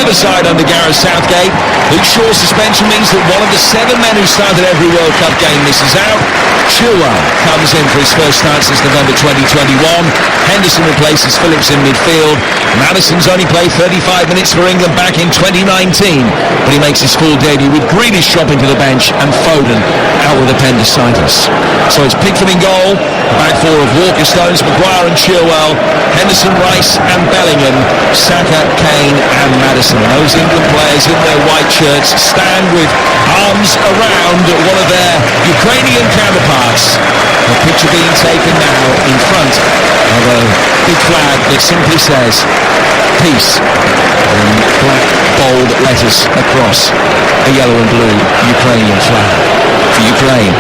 other side under Gareth Southgate. Luke Shaw's suspension means that one of the 7 men who started every World Cup game misses out. Chilwell comes in for his first start since November 2021. Henderson replaces Phillips in midfield. Maddison's only played 35 minutes for England back in 2019, but he makes his full debut with Grealish dropping to the bench and Foden out with appendicitis. So it's Pickford in goal, a back four of Walker, Stones, Maguire and Chilwell, Henderson, Rice and Bellingham, Saka, Kane and Maddison. And those England players in their white shirts stand with arms around one of their Ukrainian counterparts. A picture being taken now in front of a big flag that simply says peace in black bold letters across a yellow and blue Ukrainian flag. For Ukraine,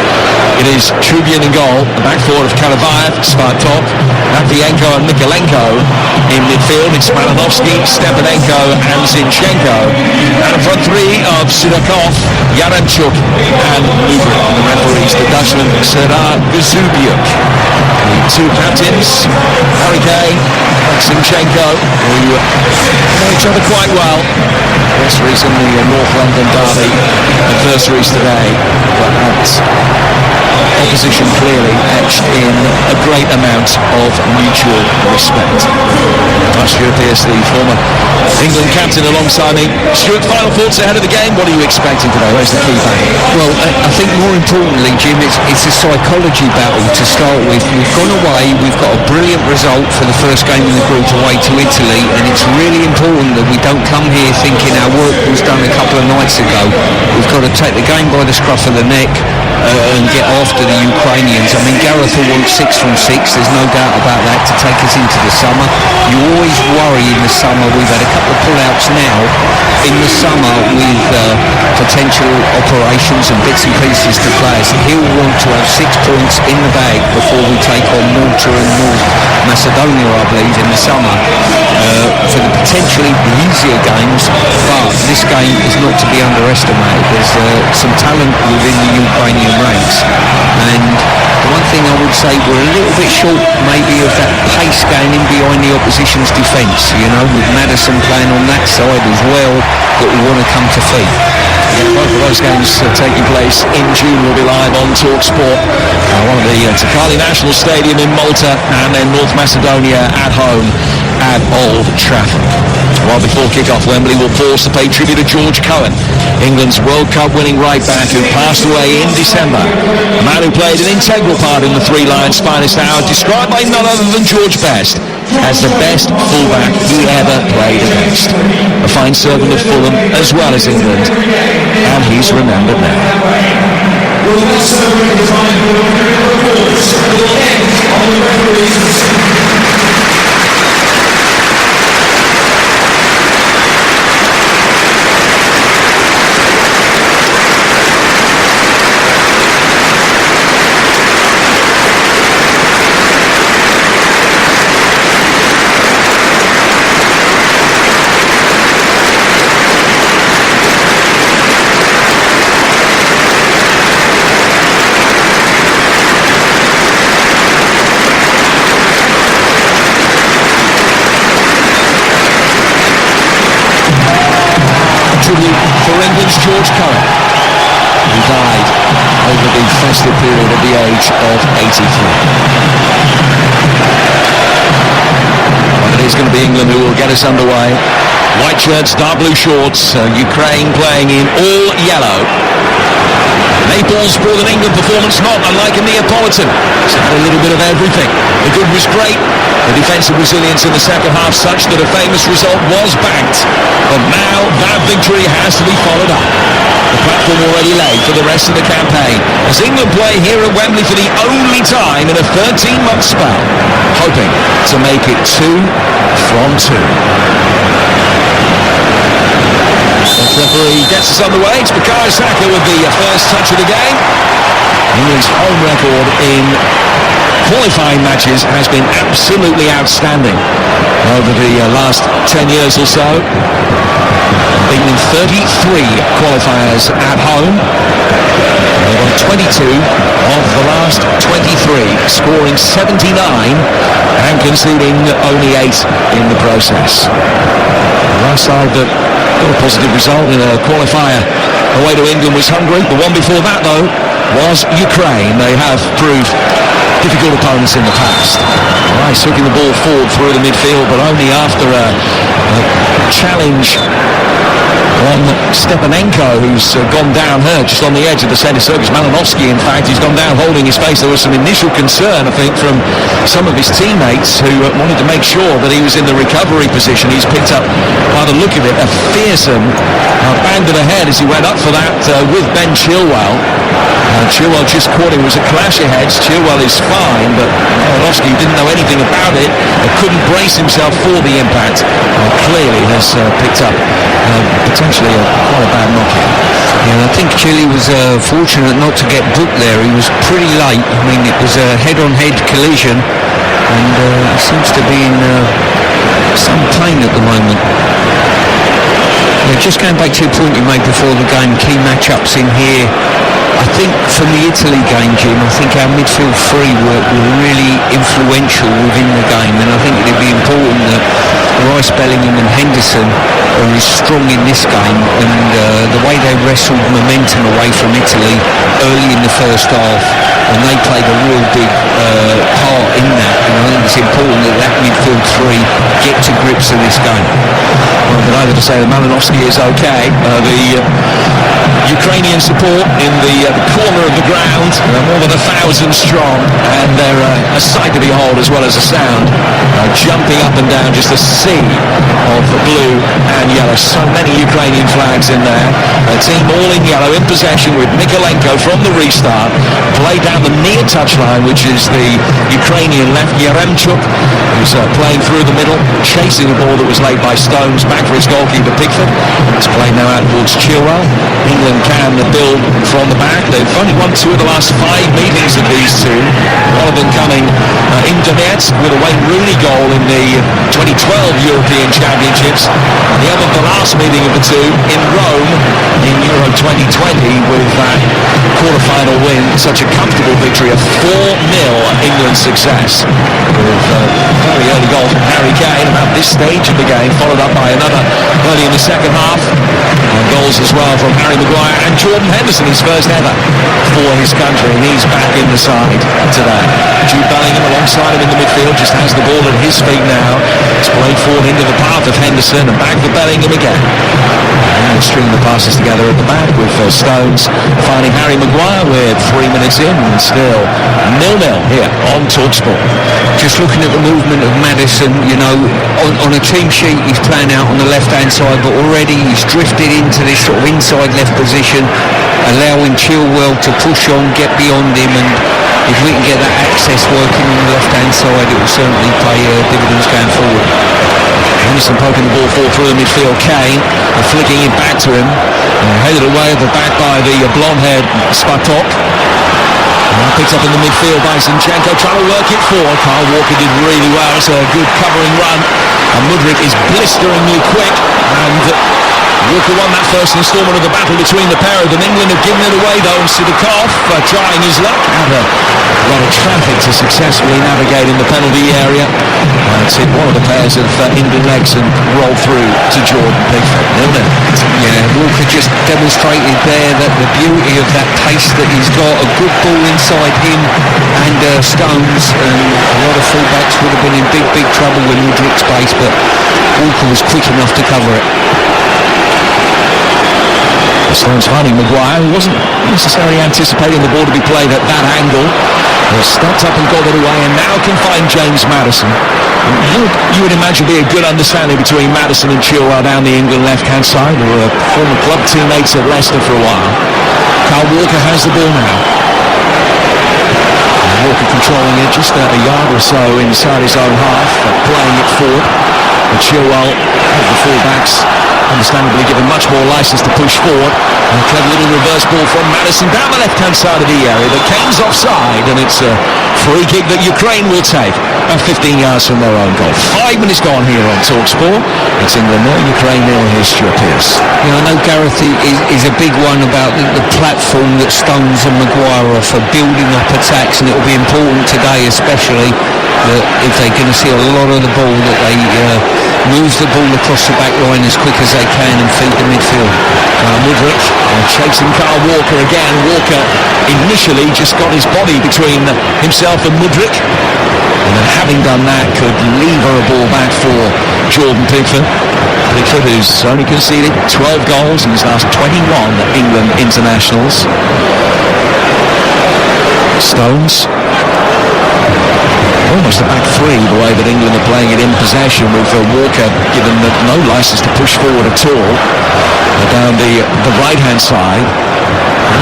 it is Trubin in goal, the back four of Karavayev, Svartov, Matvienko and Mikolenko. In midfield it's Malinovsky, Stepanenko and Zinchenko, and a front three of Sudakov, Yarenchuk and Mudryk. And the referees, the Dutchman Serdar Gazubiuk. The two captains, Harry Kane and Zinchenko, who know each other quite well. Most recently a North London derby adversaries today, but opposition clearly etched in a great amount of mutual respect. Stuart Pearce, the former England captain, alongside me. Stuart, final thoughts ahead of the game. What are you expecting today? Where's the key back? Well, I think more importantly, Jim, it's a psychology battle to start with. We've gone away, we've got a brilliant result for the first game in the group away to Italy, and it's really important that we don't come here thinking our work was done a couple of nights ago. We've got to take the game by the scruff of the neck and get after the Ukrainians. I mean, Gareth will want 6 from 6, there's no doubt about that, to take us into the summer. You always worry in the summer. We've had a couple of pull-outs now in the summer with potential operations and bits and pieces to players. He'll want to have 6 points in the bag before we take on Malta and North Macedonia, I believe, in the summer for the potentially easier games, but this game is not to be underestimated. There's some talent within the Ukrainian ranks, and the one thing I would say, we're a little bit short maybe of that pace going in behind the opposition's defence, you know, with Maddison playing on that side as well, that we want to come to feet. Yeah, both of those games taking place in June will be live on Talksport. One of the Takali National Stadium in Malta, and then North Macedonia at home at Old Trafford. Well, before kick-off, Wembley will pause to pay tribute to George Cohen, England's World Cup winning right back who passed away in December. A man who played an integral part in the Three Lions' finest hour, described by none other than George Best as the best fullback he ever played against. A fine servant of Fulham as well as England, and he's remembered now. For England's George Cohen, who died over the festive period at the age of 83. But it is going to be England who will get us underway. White shirts, dark blue shorts, Ukraine playing in all yellow. Naples brought an England performance not unlike a Neapolitan. It's had a little bit of everything. The good was great, the defensive resilience in the second half such that a famous result was banked. But now that victory has to be followed up. The platform already laid for the rest of the campaign as England play here at Wembley for the only time in a 13-month spell, hoping to make it 2 from 2. The referee gets us underway. It's Bukayo Saka with the first touch of the game. England's home record in qualifying matches has been absolutely outstanding over the last 10 years or so. Beaten in 33 qualifiers at home. They've won 22 of the last 23, scoring 79 and conceding only 8 in the process. The last side that got a positive result in a qualifier away to England was Hungary. The one before that, though, was Ukraine. They have proved difficult opponents in the past. Rice hooking the ball forward through the midfield, but only after a challenge on Stepanenko, who's gone down hurt just on the edge of the centre circus. Malinovsky, in fact, he's gone down holding his face. There was some initial concern, I think, from some of his teammates who wanted to make sure that he was in the recovery position. He's picked up, by the look of it, a fearsome bang to the head as he went up for that with Ben Chilwell. Chilwell just caught him. It was a clash of heads. Chilwell is fine, but Malinovsky didn't know anything about it, couldn't brace himself for the impact. Clearly has picked up potentially quite a bad knockout. Yeah, I think Chile was fortunate not to get booked there. He was pretty late. I mean, it was a head-on-head collision, and he seems to be in some pain at the moment. Just going back to your point you made before the game, key matchups in here. I think from the Italy game, Jim, I think our midfield three were really influential within the game, and I think it'd be important that Rice, Bellingham and Henderson are as strong in this game, and the way they wrestled momentum away from Italy early in the first half, and they played a real big part in that, and I think it's important that midfield three get to grips of this game. Well, but either to say that Malinovsky is okay, the Ukrainian support in the corner of the ground, more than 1,000 strong, and they're a sight to behold as well as a sound, jumping up and down, just a sea of blue and yellow. So many Ukrainian flags in there. A team all in yellow, in possession with Mikolenko from the restart, played down the near touchline, which is the Ukrainian left, Yaremchuk, who's playing through the middle, chasing the ball that was laid by Stones, back for his goalkeeper Pickford. It's played now out towards Chilwell. England can build from the back. They've only won 2 of the last 5 meetings of these two. One of them coming in Donetsk with a Wayne Rooney goal in the 2012 European Championships. And the other, the last meeting of the two in Rome in Euro 2020 with that quarter-final win. Such a comfortable victory, a 4-0 England success with a very early goal from Harry Kane at this stage of the game, followed up by another early in the second half. And goals as well from Harry Maguire and Jordan Henderson, his first ever for his country, and he's back in the side today. Jude Bellingham alongside him in the midfield, just has the ball at his feet now. It's played forward into the path of Henderson and back for Bellingham again. And stringing the passes together at the back with Stones finding Harry Maguire. We're 3 minutes in and still 0-0 here on Talksport. Just looking at the movement of Maddison, you know, on a team sheet he's playing out on the left-hand side, but already he's drifted into this sort of inside left position, allowing Chilwell to push on, get beyond him, and if we can get that access working on the left-hand side, it will certainly pay dividends going forward. Henderson poking the ball forward through the midfield. Kane flicking it back to him, headed away at the back by the blonde-haired Spatok. Picked up in the midfield by Zinchenko, trying to work it forward. Kyle Walker did really well. It's a good covering run, and Mudryk is blisteringly quick, and Walker won that first instalment of the battle between the pair of them. England have given it away though, and Sidakov trying his luck. Had a lot of traffic to successfully navigate in the penalty area. It's hit one of the pairs of England legs and rolled through to Jordan Pickford. 0-0. Yeah, Walker just demonstrated there that the beauty of that pace that he's got, a good ball inside him and Stones, and a lot of fullbacks would have been in big trouble with Mudryk's pace, but Walker was quick enough to cover it. Stones finding Maguire, who wasn't necessarily anticipating the ball to be played at that angle. Stepped up and got it away, and now can find James Maddison. You would imagine be a good understanding between Maddison and Chilwell down the England left-hand side, who were former club teammates at Leicester for a while. Kyle Walker has the ball now. Walker controlling it just a yard or so inside his own half, playing it forward. And Chilwell, the full-backs, understandably given much more license to push forward. And a clever little reverse ball from Maddison down the left-hand side of the area, but Kane's offside, and it's a free kick that Ukraine will take about 15 yards from their own goal. 5 minutes gone here on Talksport. It's England 0, Ukraine 0. Here's Stuart Pearce. You know, I know Gareth is a big one about the platform that Stones and Maguire are for building up attacks, and it will be important today especially that if they're going to see a lot of the ball that they move the ball across the back line as quick as they can and feed the midfield. Mudryk chasing Carl Walker again. Walker initially just got his body between himself and Mudryk, and then having done that could lever a ball back for Jordan Pickford. Pickford, who's only conceded 12 goals in his last 21 England internationals. Stones, almost a back three, the way that England are playing it in possession, with Walker given no license to push forward at all. Down the right-hand side,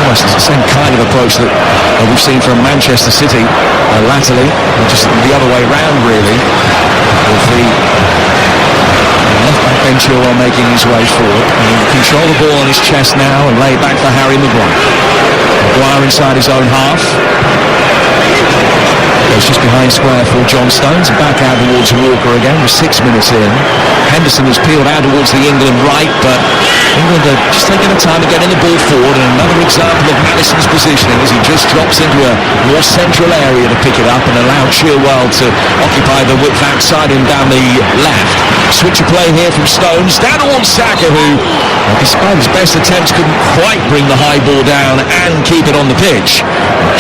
almost the same kind of approach that we've seen from Manchester City latterly, just the other way round really, with the left-back Benchiro making his way forward. He can control the ball on his chest now and lay it back for Harry Maguire. Maguire inside his own half. Goes just behind square for John Stones and back out towards Walker again. We're 6 minutes in. Henderson has peeled out towards the England right, but England are just taking the time to getting the ball forward, and another example of Maddison's positioning as he just drops into a more central area to pick it up and allow Chilwell to occupy the width outside him down the left. Switch of play here from Stones down towards Saka, who despite his best attempts couldn't quite bring the high ball down and keep it on the pitch.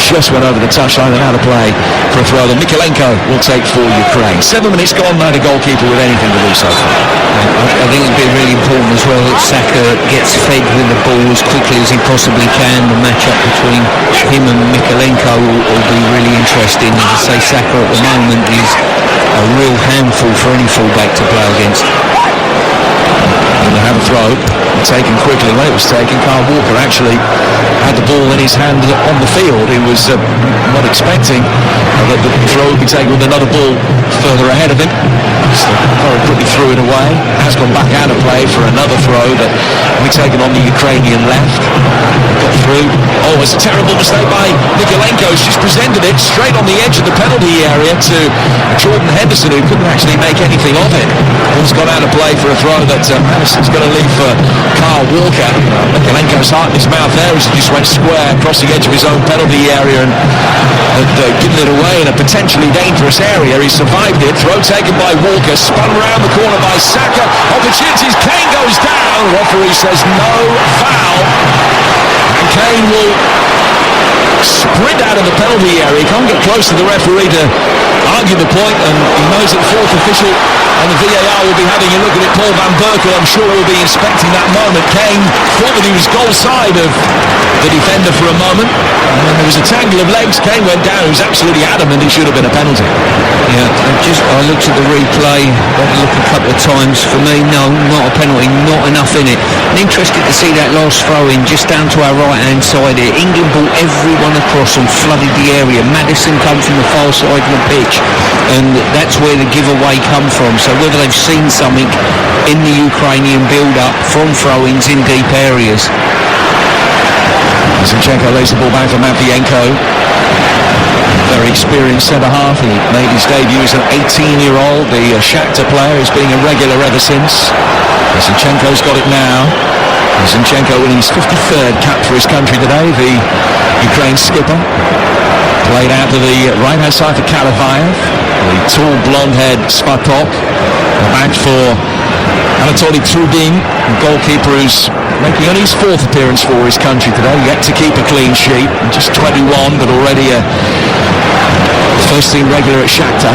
Just went over the touchline and out of play for a throw that Mikalenko will take for Ukraine. 7 minutes gone, now the goalkeeper with anything to do so far. I think it'd be really important as well that Saka gets fed with the ball as quickly as he possibly can. The match-up between him and Mikalenko will be really interesting. As I say, Saka at the moment is a real handful for any fullback to play against. And they have a throw taken quickly. When it was taken, Carl Walker actually had the ball in his hand on the field. He was not expecting that the throw would be taken with another ball further ahead of him. So very quickly threw it away. Has gone back out of play for another throw that will be taken on the Ukrainian left. Got through. Oh, it's a terrible mistake by Mikalenko. She's presented it straight on the edge of the penalty area to Jordan Henderson, who couldn't actually make anything of it. Ball's gone out of play for a throw that Madison's going to leave for Carl Walker. Mikalenko's heart in his mouth there as he just went square across the edge of his own penalty area and given it away in a potentially dangerous area. He survived it. Throw taken by Walker, spun around the corner by Saka. Opportunities. Kane goes down. Referee says no foul. And Kane will sprint out of the penalty area. He can't get close to the referee to argue the point, and he knows that the fourth official on the VAR will be having a look at it. Paul Van Berkel, I'm sure, will be inspecting that moment. Kane thought that he was goal side of the defender for a moment, and then there was a tangle of legs. Kane went down. He was absolutely adamant it should have been a penalty. Yeah, I looked at the replay, had a look a couple of times. For me, no, not a penalty, not enough in it. And interested to see that last throw in just down to our right hand side here. England brought everyone across and flooded the area. Maddison come from the far side of the pitch, and that's where the giveaway come from. So whether they've seen something in the Ukrainian build-up from throw-ins in deep areas. Zinchenko lays the ball back for Matvienko. Very experienced centre-half. He made his debut as an 18-year-old. The Shakhtar player has been a regular ever since. Zinchenko's got it now. Zinchenko winning his 53rd cap for his country today. The Ukraine skipper. Played out to the right-hand side for Kalavayev. The tall, blonde-haired Spatok. Back for Anatoly Trubin, the goalkeeper who's making only his fourth appearance for his country today. Yet to keep a clean sheet. Just 21, but already a first-team regular at Shakhtar.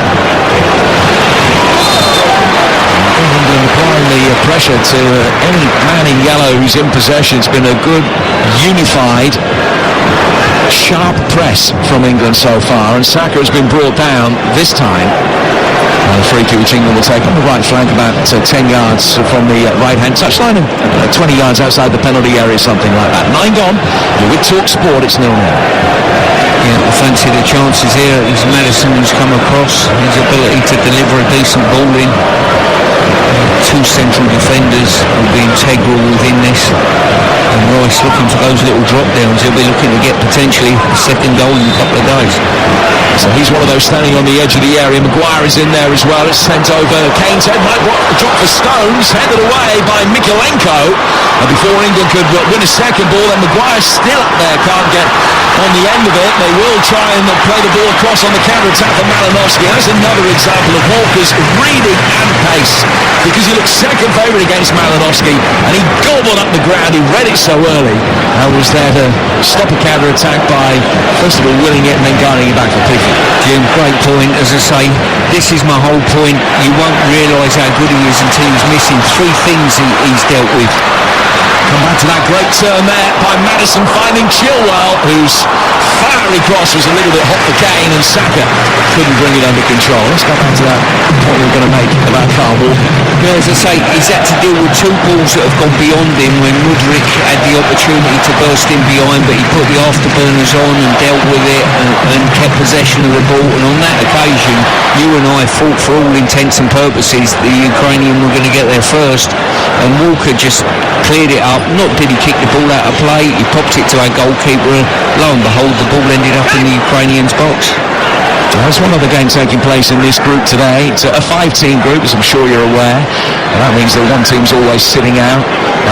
England applying the pressure to any man in yellow who's in possession. It's been a good, unified, sharp press from England so far, and Saka has been brought down this time. The free kick which England will take on the right flank about 10 yards from the right-hand touchline and 20 yards outside the penalty area, something like that. 9 gone. You're with Talksport, it's 0-0. Yeah, I fancy the chances here. It's Maddison who's come across. His ability to deliver a decent ball in. Two central defenders will be integral within this. And Rice looking for those little drop downs. He'll be looking to get potentially a second goal in a couple of days. So he's one of those standing on the edge of the area. Maguire is in there as well. It's sent over. Kane's head might drop for Stones. Headed away by Mikalenko. And before England could win a second ball, and Maguire's still up there. Can't get on the end of it. They will try and play the ball across on the counter-attack for Malinowski. That's another example of Walker's reading and pace. because he looked second favourite against Malinowski, and he gobbled up the ground. He read it so early and was there to stop a counter-attack by, first of all, winning it and then guarding it back for Pickford. Jim, great point. As I say, this is my whole point. You won't realise how good he is until he's missing three things he's dealt with. Come back to that great turn there by Maddison, finding Chilwell, whose fiery cross was a little bit hot for Kane, and Saka couldn't bring it under control. Let's go back to that point we were going to make about Carl Walker. Yeah, as I say, he's had to deal with two balls that have gone beyond him when Mudryk had the opportunity to burst in behind, but he put the afterburners on and dealt with it and kept possession of the ball. And on that occasion, you and I thought, for all intents and purposes, the Ukrainian were going to get there first, and Walker just cleared it up. Not did he kick the ball out of play, he popped it to our goalkeeper. Lo and behold, the ball ended up in the Ukrainians' box. There's one other game taking place in this group today. It's a 5-team group, as I'm sure you're aware. And that means that one team's always sitting out.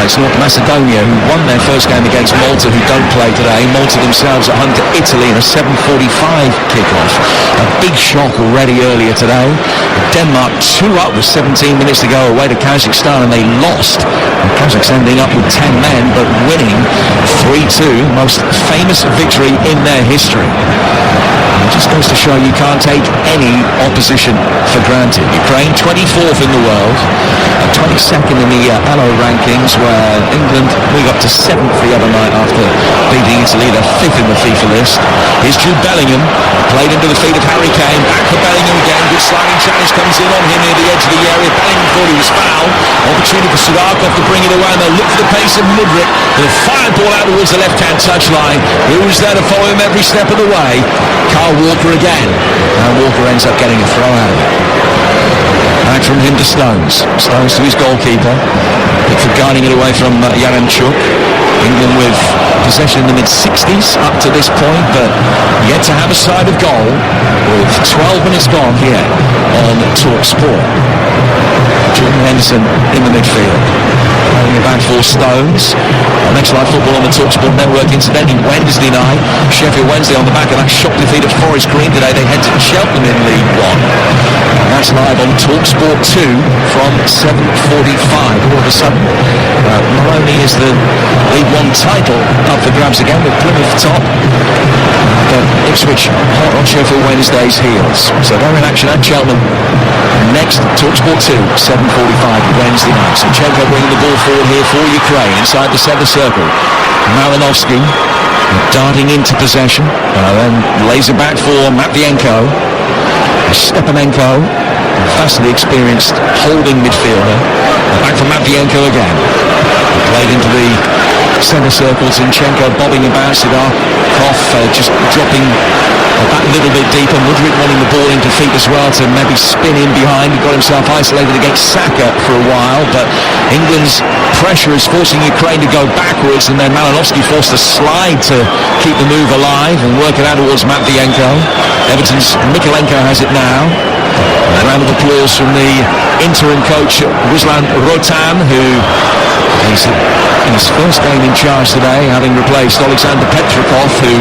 It's North Macedonia, who won their first game against Malta, who don't play today. Malta themselves at home to Italy in a 7:45 kickoff. A big shock already earlier today. Denmark 2-up with 17 minutes to go away to Kazakhstan, and they lost. And Kazakhs ending up with 10 men, but winning 3-2. Most famous victory in their history. It just goes to show you can't take any opposition for granted. Ukraine 24th in the world, 22nd in the Elo rankings, where England moved up to 7th the other night after beating Italy. They're 5th in the FIFA list. Here's Jude Bellingham, played into the feet of Harry Kane. Back for Bellingham again. Good sliding challenge comes in on him near the edge of the area. Bellingham thought he was fouled. Opportunity for Sudakov to bring it away, and they'll look for the pace of Mudryk. The fire ball out towards the left-hand touchline. Who's there to follow him every step of the way? Carl Walker again, and Walker ends up getting a throw out of it. Back from him to Stones. Stones to his goalkeeper. Pickford guarding it away from Yaremchuk. England with possession in the mid-60s up to this point, but yet to have a side of goal with 12 minutes gone here on Talksport. Jordan Henderson in the midfield. Playing it back for Stones. Next Live Football on the Talksport network, incidentally, Wednesday night. Sheffield Wednesday on the back of that shock defeat at Forest Green today. They head to Cheltenham in League One. And that's live on Talksport 2 from 7:45. All of a sudden, not only is the League One title up for grabs again with Plymouth top, but Ipswich hot on Sheffield Wednesday's heels. So they're in action at Cheltenham. Next, Talksport 2, 7:45 Wednesday night. So Chenko bringing the ball forward here for Ukraine inside the centre circle. Malinowski darting into possession, then lays it back for Matvienko. Stepanenko, vastly experienced holding midfielder. Back for Matvienko again. Played into the centre circle. Zinchenko bobbing and bouncing off. Koff just dropping that little bit deeper. Mudryk wanting the ball into feet as well to maybe spin in behind. He got himself isolated against Saka for a while, but England's pressure is forcing Ukraine to go backwards, and then Malinowski forced to slide to keep the move alive and work it out towards Matvienko. Everton's Mikolenko has it now. A round of applause from the interim coach Ruslan Rotan, who is in his first game in charge today, having replaced Alexander Petrikov, who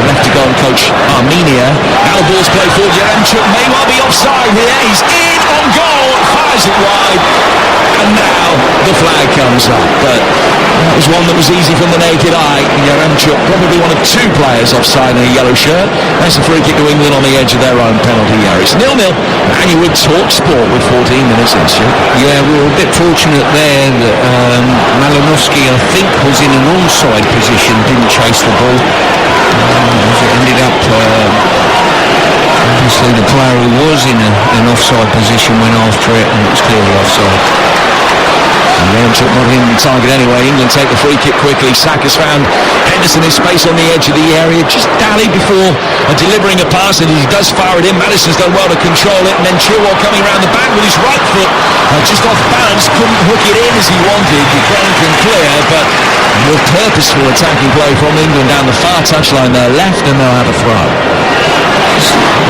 left to go and coach Armenia. Now the ball's played forward. Yaremchuk may well be offside here. He's in on goal, fires it wide, and now the flag comes up. But that was one that was easy from the naked eye. Yaremchuk probably one of two players offside in a yellow shirt. That's a free kick to England on the edge of their own penalty area. It's 0-0, and you would talk sport with 14 minutes in. Yeah, we were a bit fortunate there that Malinowski, I think, was in an onside position, didn't chase the ball. It ended up, obviously the player who was in an offside position went after it, and it was clearly offside. Yaremchuk not in target anyway. England take the free kick quickly. Saka's found Henderson in space on the edge of the area, just dallied before delivering a pass, and he does fire it in. Maddison's done well to control it, and then Chilwell coming around the back with his right foot just off balance, couldn't hook it in as he wanted. Ukraine can clear, but with purposeful attacking play from England down the far touchline there left, and they'll have a throw.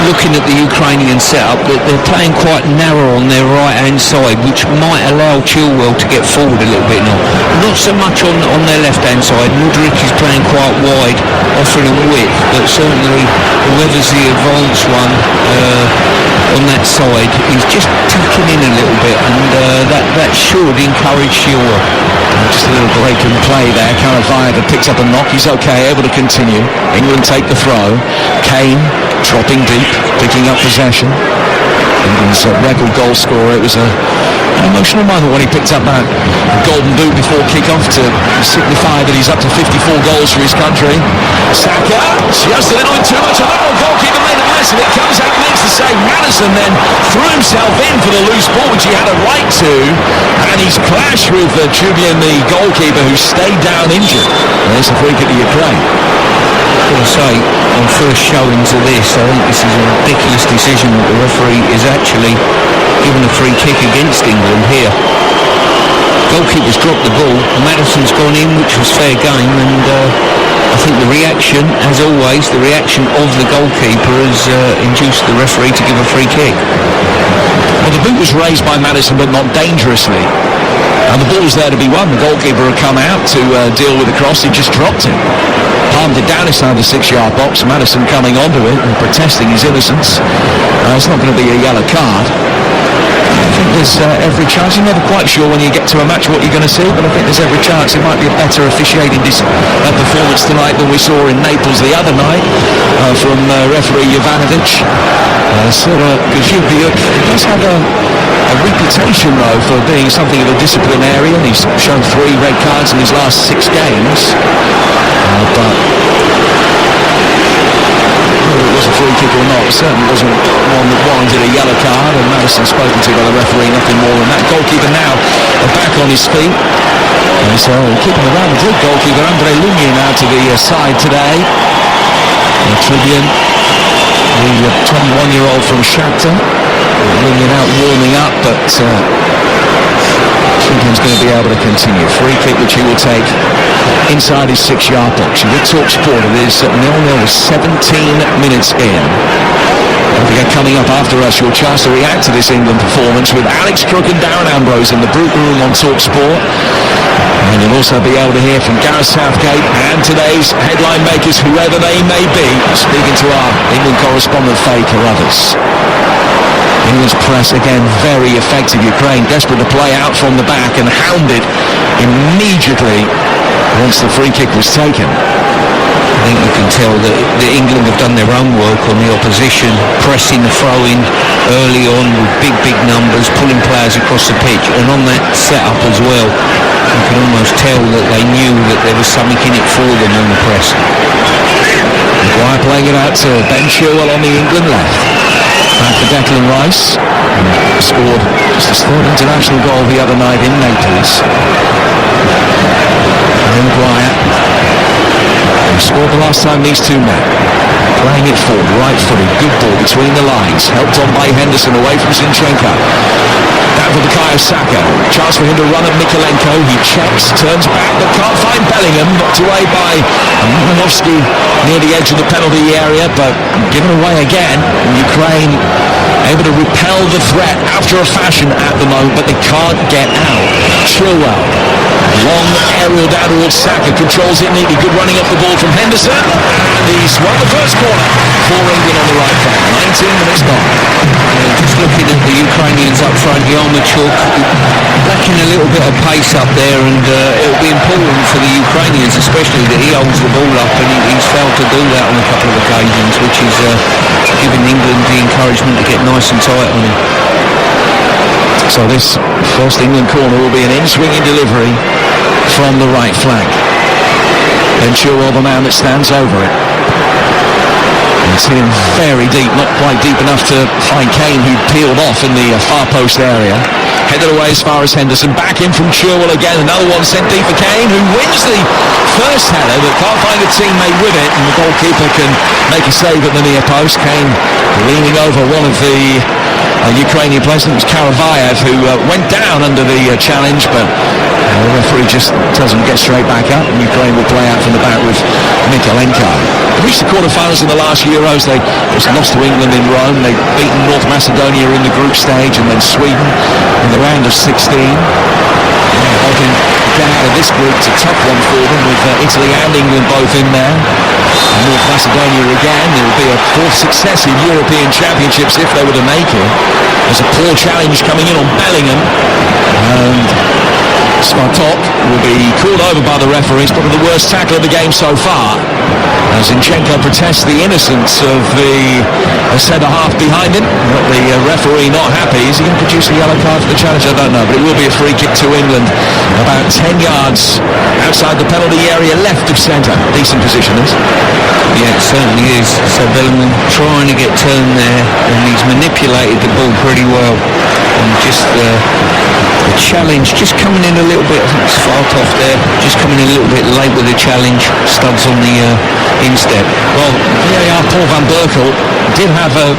Looking at the Ukrainian setup, they're playing quite narrow on their right-hand side, which might allow Chilwell to get forward a little bit now. Not so much on their left-hand side. Mudryk is playing quite wide, offering them width, but certainly whoever's the advanced one on that side is just tucking in a little bit, and should encourage Chilwell. Just a little break in play there. Qualifiers picked up a knock. He's okay, able to continue. England take the throw. Kane dropping deep, picking up possession. England's record goal scorer. It was an emotional moment when he picked up that golden boot before kick-off to signify that he's up to 54 goals for his country. Saka, just a little bit too much. I don't know, goalkeeper made a mess of it. Comes out, makes the save. Maddison then threw himself in for the loose ball, which he had a right to, and he's clashed with Trubin, the goalkeeper, who stayed down injured. And there's a free kick to Ukraine. I've got to say, on first showings of this, I think this is a ridiculous decision that the referee is actually given a free kick against England here. Goalkeeper's dropped the ball, Maddison's gone in, which was fair game, and I think the reaction, as always, the reaction of the goalkeeper has induced the referee to give a free kick. Well, the boot was raised by Maddison, but not dangerously. And the ball was there to be won. The goalkeeper had come out to deal with the cross. He just dropped it. Palmed it down inside the 6-yard box. Maddison coming onto it and protesting his innocence. It's not going to be a yellow card. I think there's every chance. You're never quite sure when you get to a match what you're going to see, but I think there's every chance it might be a better officiating performance tonight than we saw in Naples the other night from referee Jovanovic. Gajubiuk does have a reputation, though, for being something of a disciplinarian. He's shown 3 red cards in his last 6 games. But whether it was a free kick or not, it certainly wasn't one that warranted a yellow card, and Maddison spoken to by the referee, nothing more than that. Goalkeeper now back on his feet. And so keeping the Real Madrid goalkeeper Andre Lunia now to the side today. Tribune, the 21-year-old from Shakhtar. Lunia out warming up, but Tribune's going to be able to continue. Free kick which he will take inside his 6-yard box. With Talksport, it is 0-0 with 17 minutes in. Don't forget, coming up after us, your chance to react to this England performance with Alex Crook and Darren Ambrose in the Brute Room on Talksport. And you'll also be able to hear from Gareth Southgate and today's headline makers, whoever they may be, speaking to our England correspondent Faye Carruthers. England's press again very effective. Ukraine desperate to play out from the back and hounded immediately once the free kick was taken. I think you can tell that England have done their own work on the opposition, pressing the throw-in early on with big numbers, pulling players across the pitch, and on that set-up as well, you can almost tell that they knew that there was something in it for them on the press. Maguire playing it out to Ben Chilwell on the England left. Back for Declan Rice, who scored just his 3rd international goal the other night in Naples. And Maguire, who scored the last time these two met. Playing it forward, right-footed, good ball between the lines, helped on by Henderson away from Zinchenko. Down for Bukayo Saka, chance for him to run at Mikolenko. He checks, turns back, but can't find Bellingham. Knocked away by Malinowski near the edge of the penalty area, but given away again. Ukraine able to repel the threat after a fashion at the moment, but they can't get out. Chilwell, long aerial down towards Saka, controls it neatly. Good running up the ball from Henderson, and he's won the first corner for England on the right flank. 19 minutes gone. Just looking at the Ukrainians up front, Yarmouk lacking a little bit of pace up there, and it'll be important for the Ukrainians especially that he holds the ball up, and he's failed to do that on a couple of occasions, which is giving England the encouragement to get nice and tight on him. So this first England corner will be an in-swinging delivery from the right flank. Ben Chilwell, the man that stands over it. It's hit him very deep, not quite deep enough to find Kane, who peeled off in the far post area. Headed away as far as Henderson, back in from Chilwell again, another one sent deep for Kane, who wins the first header but can't find a teammate with it, and the goalkeeper can make a save at the near post. Kane leaning over one of the Ukrainian players. It was Karavayev who went down under the challenge, but the referee just tells him to get straight back up, and Ukraine will play out from the back with Mikolenko. They reached the quarterfinals in the last Euros. They just lost to England in Rome. They'd beaten North Macedonia in the group stage, and then Sweden in the round of 16. Hoping to get out of this group. It's a tough one for them, with Italy and England both in there. And North Macedonia again. It will be a 4th successive European Championships if they were to make it. There's a poor challenge coming in on Bellingham. And Spartak will be called over by the referees, probably the worst tackle of the game so far. As Zinchenko protests the innocence of the centre-half behind him. But the referee not happy. Is he going to produce a yellow card for the challenge? I don't know, but it will be a free kick to England. About 10 yards outside the penalty area, left of centre. Decent position, this. Yeah, it certainly is. So Bellingham trying to get turned there, and he's manipulated the ball pretty well. And just the challenge just coming in a little bit. I think it's Fartoff there, just coming in a little bit late with the challenge. Studs on the instep. Well, VAR Paul van Berkel did have a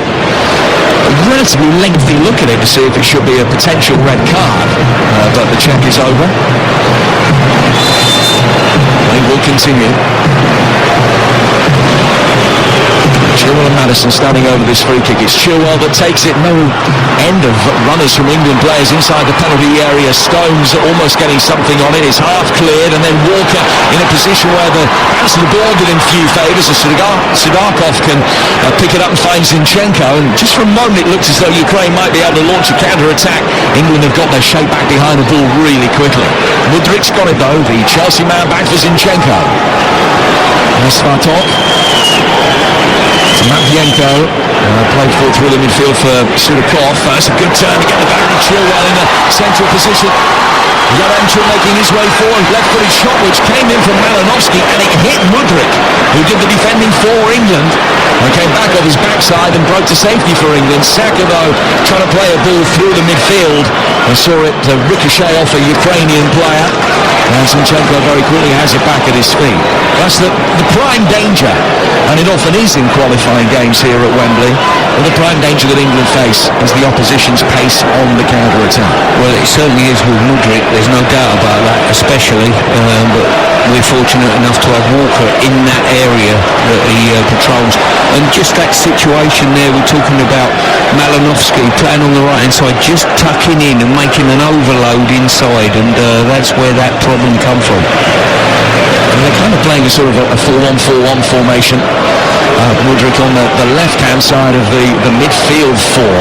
relatively lengthy look at it to see if it should be a potential red card, but the check is over. They will continue. Chilwell and Maddison standing over this free kick. It's Chilwell that takes it. No end of runners from England players inside the penalty area. Stones almost getting something on it. It's half cleared, and then Walker in a position where the bounce of the ball did him few favours. As Sudarkov can pick it up and find Zinchenko. And just for a moment it looks as though Ukraine might be able to launch a counter-attack. England have got their shape back behind the ball really quickly. Mudrik's got it though. The Chelsea man back for Zinchenko. There's Spartak. Matvienko played forward through the midfield for Sudakov. That's a good turn to get the back of Chilwell in the central position. Yaremchuk making his way forward, left-footed shot which came in from Malinovsky, and it hit Mudryk, who did the defending for England, and came back off his backside and broke to safety for England. Saka though trying to play a ball through the midfield and saw it ricochet off a Ukrainian player, and Zinchenko very quickly has it back at his feet. That's the prime danger, and it often is in qualifying games here at Wembley. Well, the prime danger that England face is the opposition's pace on the counter-attack. Well, it certainly is with Mudryk, there's no doubt about that, especially, but we're fortunate enough to have Walker in that area that he patrols. And just that situation there, we're talking about Malinovsky playing on the right-hand side, just tucking in and making an overload inside, and that's where that problem come from. And they're kind of playing a sort of a 4-1-4-1 formation. Mudryk on the left-hand side of the midfield four.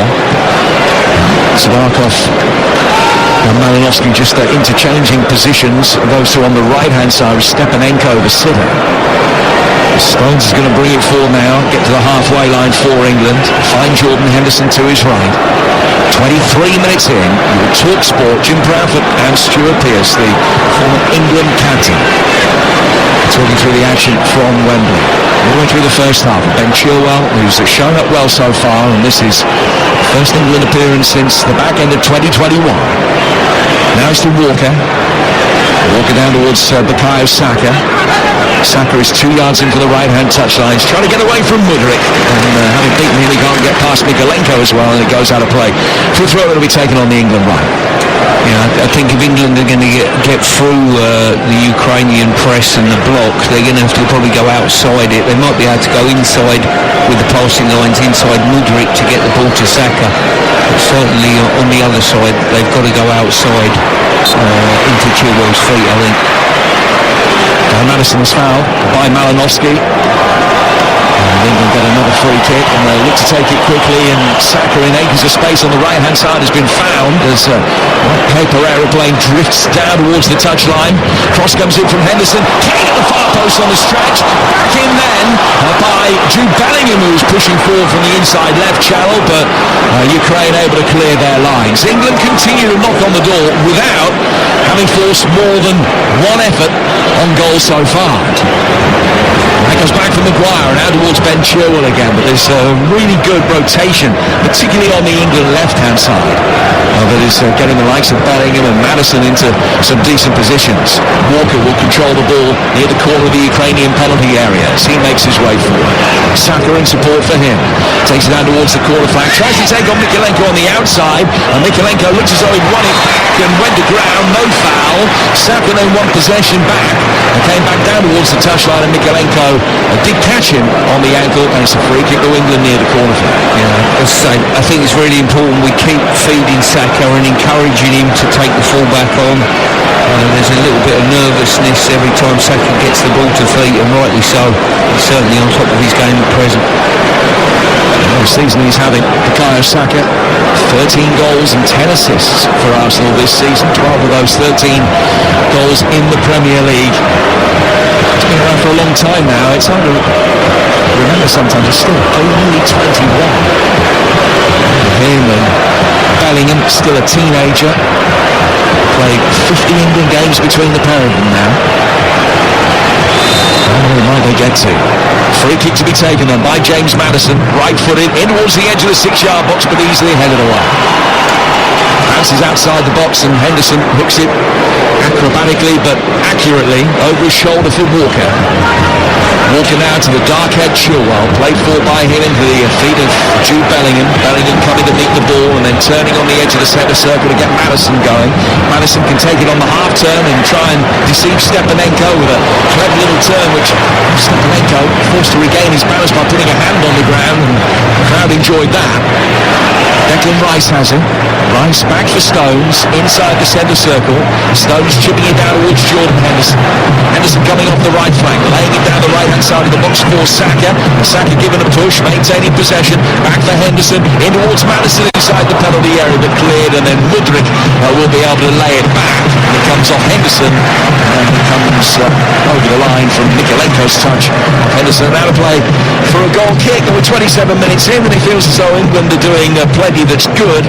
Sudarkov and Malinovsky just interchanging positions. Those two on the right-hand side with Stepanenko, the sitter. Stones is going to bring it forward now, get to the halfway line for England, find Jordan Henderson to his right. 23 minutes in, Talksport, Jim Proudfoot and Stuart Pearce, the former England captain, talking through the action from Wembley. All the way through the first half, Ben Chilwell, who's shown up well so far, and this is the first England appearance since the back end of 2021. Now it's to Walker. Walker down towards Bukayo Saka. Saka is 2 yards into the right-hand touchline. He's trying to get away from Mudryk, and having beaten him, he can't get past Mikalenko as well, and it goes out of play. Free throw that will be taken on the England right. Yeah, I think if England are going to get through the Ukrainian press and the block, they're going to have to probably go outside it. They might be able to go inside with the passing lines, inside Mudryk to get the ball to Saka. But certainly on the other side, they've got to go outside into Chilwell's feet, I think. Maddison is fouled by Malinovsky. And England get another free kick, and they look to take it quickly, and Saka in acres of space on the right-hand side has been found as Pereira playing drifts down towards the touchline. Cross comes in from Henderson, kicking at the far post on the stretch. Back in then by Jude Bellingham, who's pushing forward from the inside left channel, but Ukraine able to clear their lines. England continue to knock on the door without having forced more than one effort on goal so far. That goes back from Maguire and out towards Ben Chilwell again, but there's a really good rotation, particularly on the England left-hand side, that is getting the likes of Bellingham and Maddison into some decent positions. Walker will control the ball near the corner of the Ukrainian penalty area as he makes his way forward. Saka in support for him. Takes it down towards the corner flag, tries to take on Mikalenko on the outside, and Mikalenko looks as though he'd won it back and went to ground, no foul. Saka then won possession back and came back down towards the touchline, and Mikalenko did catch him on the ankle, and it's a free kick to England near the corner flag. Yeah, as I say, I think it's really important we keep feeding Saka and encouraging him to take the full back on. There's a little bit of nervousness every time Saka gets the ball to feet, and rightly so. He's certainly on top of his game at present. The season he's having, Bukayo Saka, 13 goals and 10 assists for Arsenal this this season, 12 of those 13 goals in the Premier League. It's been around for a long time now. It's hard to remember sometimes. It's still only 21. Him and Bellingham, still a teenager. Played 50 England games between the pair of them now. Where might they get to? Free kick to be taken then by James Maddison, right-footed, in towards the edge of the 6-yard box, but easily headed away. Bounces outside the box and Henderson hooks it acrobatically but accurately over his shoulder for Walker. Walker now to the dark-haired Chilwell, played forward by him into the feet of Jude Bellingham. Bellingham coming to meet the ball and then turning on the edge of the centre circle to get Maddison going. Maddison can take it on the half-turn and try and deceive Stepanenko with a clever little turn, which Stepanenko forced to regain his balance by putting a hand on the ground, and the crowd enjoyed that. Declan Rice has him. Rice back for Stones, inside the centre circle. Stones chipping it down towards Jordan Henderson. Henderson coming off the right flank, laying it down the right-hand side of the box for Saka. Saka giving a push, maintaining possession. Back for Henderson, in towards Maddison inside the penalty area, but cleared, and then Mudryk will be able to lay it back. And it comes off Henderson, and it comes over the line from Mikolenko's touch. Henderson now to play for a goal kick. There were 27 minutes in, and it feels as though England are doing plenty that's good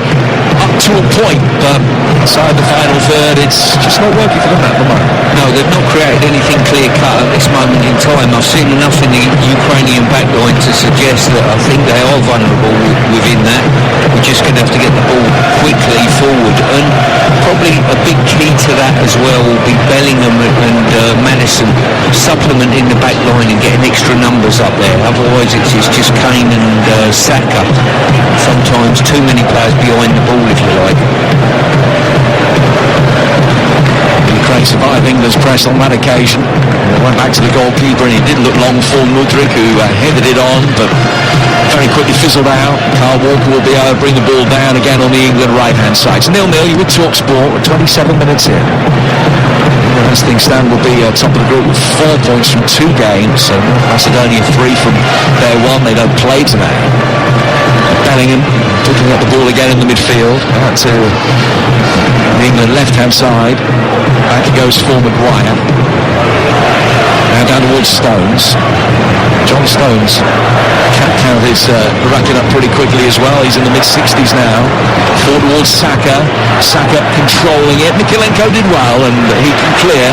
up to a point, but inside the final third it's just not working for them at the moment. No, they've not created anything clear-cut at this moment in time. I've seen enough in the Ukrainian backline to suggest that I think they are vulnerable within that. We're just going to have to get the ball quickly forward, and probably a big key to that as well will be Bellingham and Maddison supplementing the backline and getting extra numbers up there. Otherwise it's just Kane and Saka. Sometimes too many players behind the ball, if you like. Ukraine survived England's press on that occasion. Went back to the goalkeeper, and he did look long for Mudryk, who headed it on, but very quickly fizzled out. Kyle Walker will be able to bring the ball down again on the England right-hand side. It's 0-0. You with Talksport. 27 minutes in. As things stand, will be top of the group with 4 points from 2 games. So Macedonia 3 from their 1. They don't play today. Bellingham picking up the ball again in the midfield. Out to the England left-hand side. Back it goes for Maguire. Now down towards Stones. John Stones. Count is racking up pretty quickly as well. He's in the mid-60s now. Forward towards Saka. Saka controlling it. Mikolenko did well, and he can clear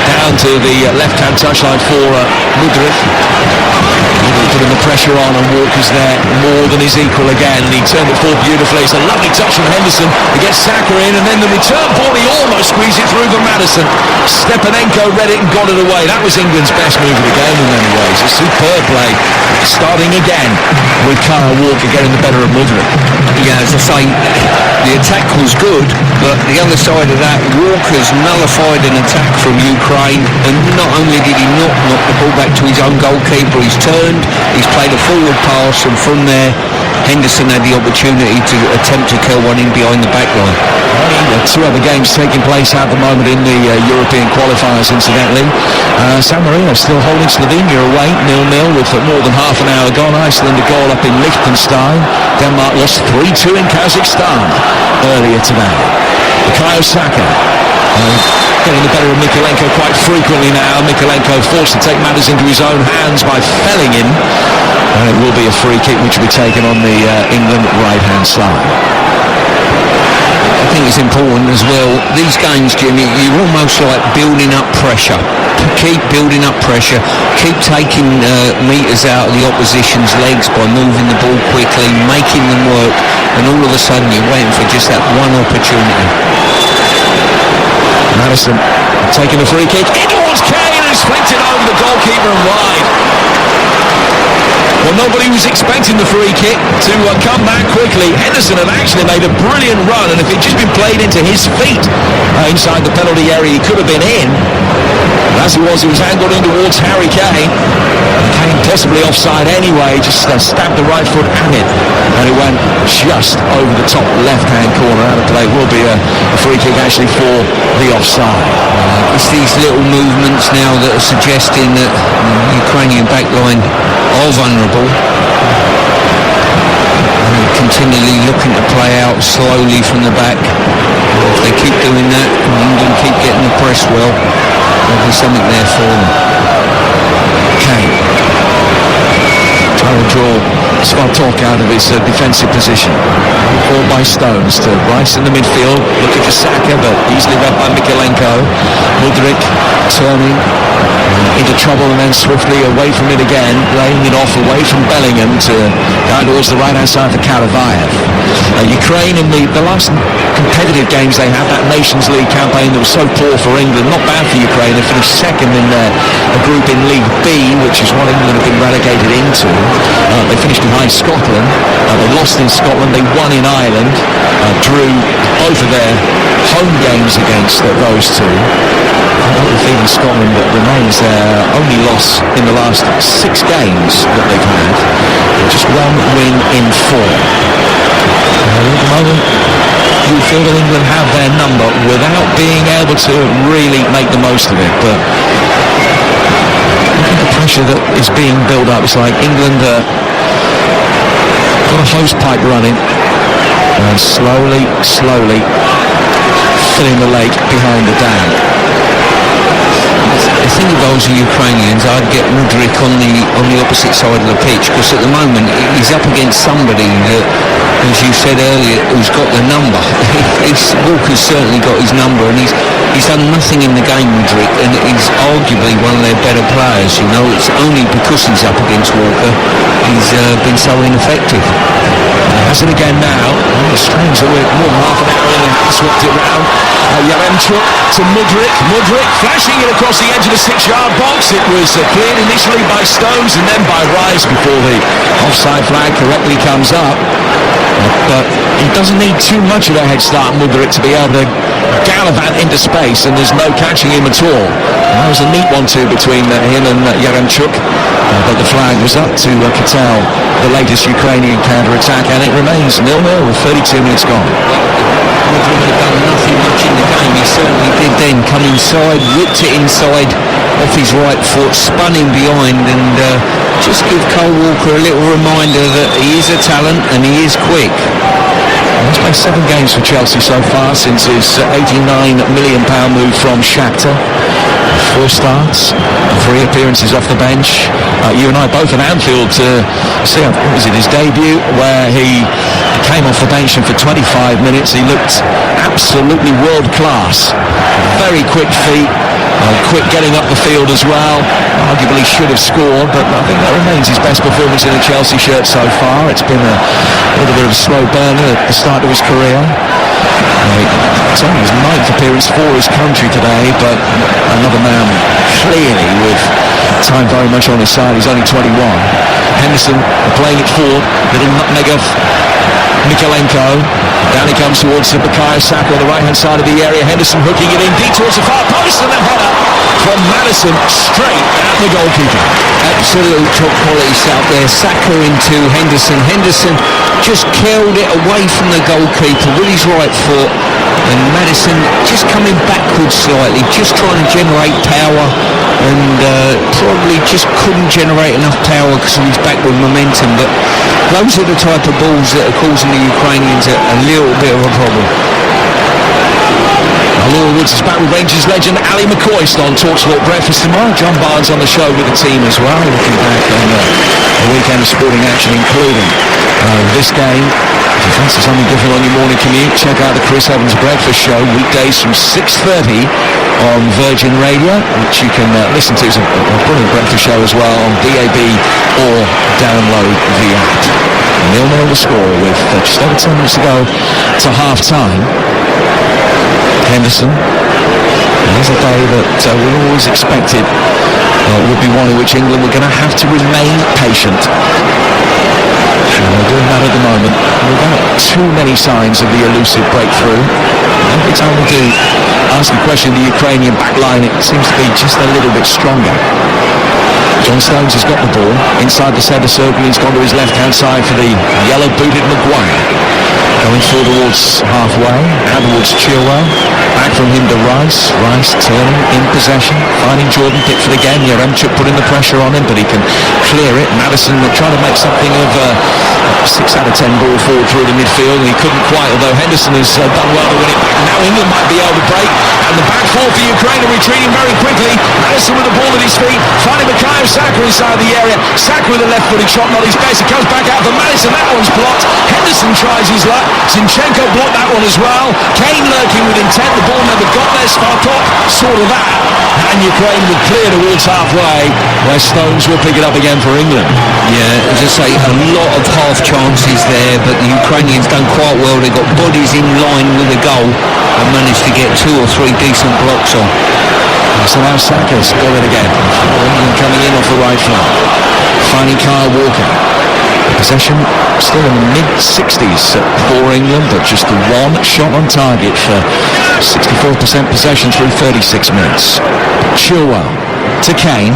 down to the left-hand touchline for Mudryk. Putting the pressure on, and Walker's there more than his equal again, and he turned it forward beautifully. It's a lovely touch from Henderson to get Saka in, and then the return ball, he almost squeezed it through for Maddison. Stepanenko read it and got it away. That was England's best move of the game in many ways. A superb play, starting again with Kyle Walker getting the better of Mudryk. Yeah, as I say, the attack was good, but the other side of that, Walker's nullified an attack from Ukraine, and not only did he not knock the ball back to his own goalkeeper, he's turned, he's played a forward pass, and from there Henderson had the opportunity to attempt to curl one in behind the back line. Two other games taking place at the moment in the European qualifiers, incidentally. San Marino still holding Slovenia away 0-0 with more than half an hour gone. Iceland a goal up in Liechtenstein. Denmark lost 3-2 in Kazakhstan earlier today. Bukayo Saka getting the better of Mikolenko quite frequently now. Mikolenko forced to take matters into his own hands by felling him, and it will be a free kick which will be taken on the England right-hand side. I think it's important as well, these games, Jimmy, you're almost like building up pressure. Keep building up pressure, keep taking metres out of the opposition's legs by moving the ball quickly, making them work, and all of a sudden you're waiting for just that one opportunity. Maddison taking the free kick in towards Kane, and it's flicked it over the goalkeeper and wide. Well, nobody was expecting the free kick to come back quickly. Henderson had actually made a brilliant run, and if it just been played into his feet inside the penalty area, he could have been in. But as he was angled in towards Harry Kane. Kane possibly offside anyway, just stabbed the right foot at it, and it went just over the top left-hand corner. Out of play will be a free kick actually for the offside. It's these little movements now that are suggesting that the Ukrainian backline are vulnerable, and continually looking to play out slowly from the back. they keep doing that and England keep getting the press well, there'll be something there for them. Kane trying to draw Spartak out of his defensive position. Ball by Stones to Rice in the midfield, looking for Saka, but easily read by Mikalenko. Mudryk turning into trouble and then swiftly away from it again, laying it off away from Bellingham to down towards the right hand side for Karavayev. Ukraine in the last competitive games they had, that Nations League campaign that was so poor for England, not bad for Ukraine. They finished second in a group in League B, which is what England have been relegated into. They finished behind Scotland. They lost in Scotland, they won in Ireland, drew both of their home games against those two. Defeating Scotland, but remains their only loss in the last 6 games that they've had. Just 1 win in 4. At the moment, you feel that England have their number without being able to really make the most of it. But look at the pressure that is being built up. It's like England got a hose pipe running and slowly filling the lake behind the dam. I think if I was the Ukrainians, I'd get Mudryk on the opposite side of the pitch, because at the moment he's up against somebody that, as you said earlier, who's got the number. Walker's certainly got his number, and he's done nothing in the game, Mudryk, and he's arguably one of their better players. You know, it's only because he's up against Walker he's been so ineffective. Has it again now. It's strange that we're more than half an hour in and swapped it round. Yaremchuk to Mudryk. Mudryk flashing it across the edge of the 6-yard box. It was cleared initially by Stones and then by Rice before the offside flag correctly comes up. But he doesn't need too much of a head start, Mudryk, to be able to gallivant into space, and there's no catching him at all. That was a neat 1-2 between him and Yaremchuk. But the flag was up to curtail the latest Ukrainian counter-attack, and it remains 0-0 with 32 minutes gone. Mudryk had done nothing much in the game. He certainly did then come inside, whipped it inside off his right foot, spun him behind, and just give Cole Walker a little reminder that he is a talent and he is quick. He's played 7 games for Chelsea so far since his £89 million move from Shakhtar. 4 starts, 3 appearances off the bench. You and I both at Anfield to see, what was it, his debut, where he came off the bench and for 25 minutes he looked absolutely world class. Very quick feet, quick getting up the field as well. Arguably should have scored, but I think that remains his best performance in a Chelsea shirt so far. It's been a little bit of a slow burner at the start of his career. It's only his 9th appearance for his country today, but another man clearly with time very much on his side. He's only 21. Henderson playing it forward, little nutmeg of Mikalenko. Down he comes towards Bukayo Saka on the right hand side of the area. Henderson hooking it in deep towards the far post, and then header from Maddison straight at the goalkeeper. Absolute top quality out there. Saka into Henderson. Henderson just curled it away from the goalkeeper with his right foot, and Maddison just coming backwards slightly, just trying to generate power, and probably just couldn't generate enough power because of his backward momentum. But those are the type of balls that are causing the Ukrainians a little bit of a problem. Laura Woods is back with Rangers legend Ali McCoist on Talksport Breakfast tomorrow. John Barnes on the show with the team as well, looking back on a weekend of sporting action, including this game. If you fancy something different on your morning commute, check out the Chris Evans Breakfast Show weekdays from 6:30 on Virgin Radio, which you can listen to. It's a brilliant breakfast show as well on DAB or download the app. 0-0 the score with just over 10 minutes to go to half-time. Henderson. Here's a day that we always expected would be one in which England were going to have to remain patient. And they're doing that at the moment without too many signs of the elusive breakthrough. Every time we do ask a question of the Ukrainian backline, it seems to be just a little bit stronger. John Stones has got the ball inside the centre circle. He's gone to his left-hand side for the yellow-booted Maguire. Going through towards halfway, out towards Chilwell. Back from him to Rice. Rice turning in possession, finding Jordan Pickford again. Yaremchuk putting the pressure on him, but he can clear it. Maddison trying to make something of a 6 out of 10 ball forward through the midfield, and he couldn't quite, although Henderson has done well to win it back. Now England might be able to break, and the back four for Ukraine are retreating very quickly. Maddison with the ball at his feet, finding Bukayo Saka inside the area. Saka with a left-footed shot, not his best. It comes back out for Maddison. That one's blocked. Henderson tries his luck. Zinchenko blocked that one as well. Kane lurking with intent. The ball never got there. Sparkov sort of that. And Ukraine will clear towards halfway, where Stones will pick it up again for England. Yeah, as I say, a lot of half chances there, but the Ukrainians done quite well. They got bodies in line with the goal and managed to get 2 or 3 decent blocks on. So now Saka's got it again. England coming in off the right flank, finding Kyle Walker. Possession still in the mid-60s for England, but just the one shot on target for 64% possession through 36 minutes. Chilwell to Kane.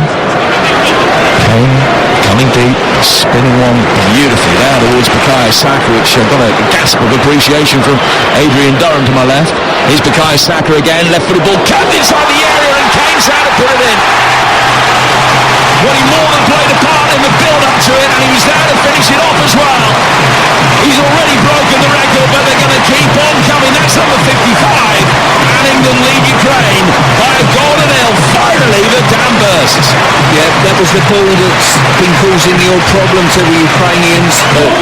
Kane coming deep, spinning one beautifully down towards Bukayo Saka, which got a gasp of appreciation from Adrian Durham to my left. Here's Bukayo Saka again, left-footed ball, cut inside the area, and Kane's how to put it in. Well, he more than played a part in the build-up to it, and he was there to finish it off as well. He's already broken the record, but they're going to keep on coming. That's number 55, and England lead Ukraine by a goal to nil. Finally, the dam burst. Yeah, that was the ball that's been causing the old problem to the Ukrainians.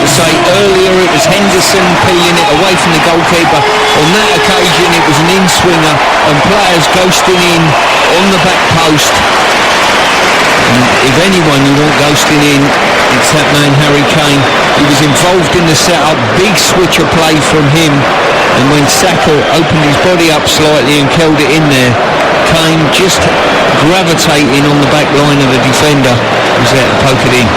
Say earlier, it was Henderson peeling it away from the goalkeeper. On that occasion, it was an in-swinger, and players ghosting in on the back post. And if anyone you want ghosting in, it's that man Harry Kane. He was involved in the setup, big switch of play from him, and when Saka opened his body up slightly and curled it in there, Kane just gravitating on the back line of the defender was there to poke it in.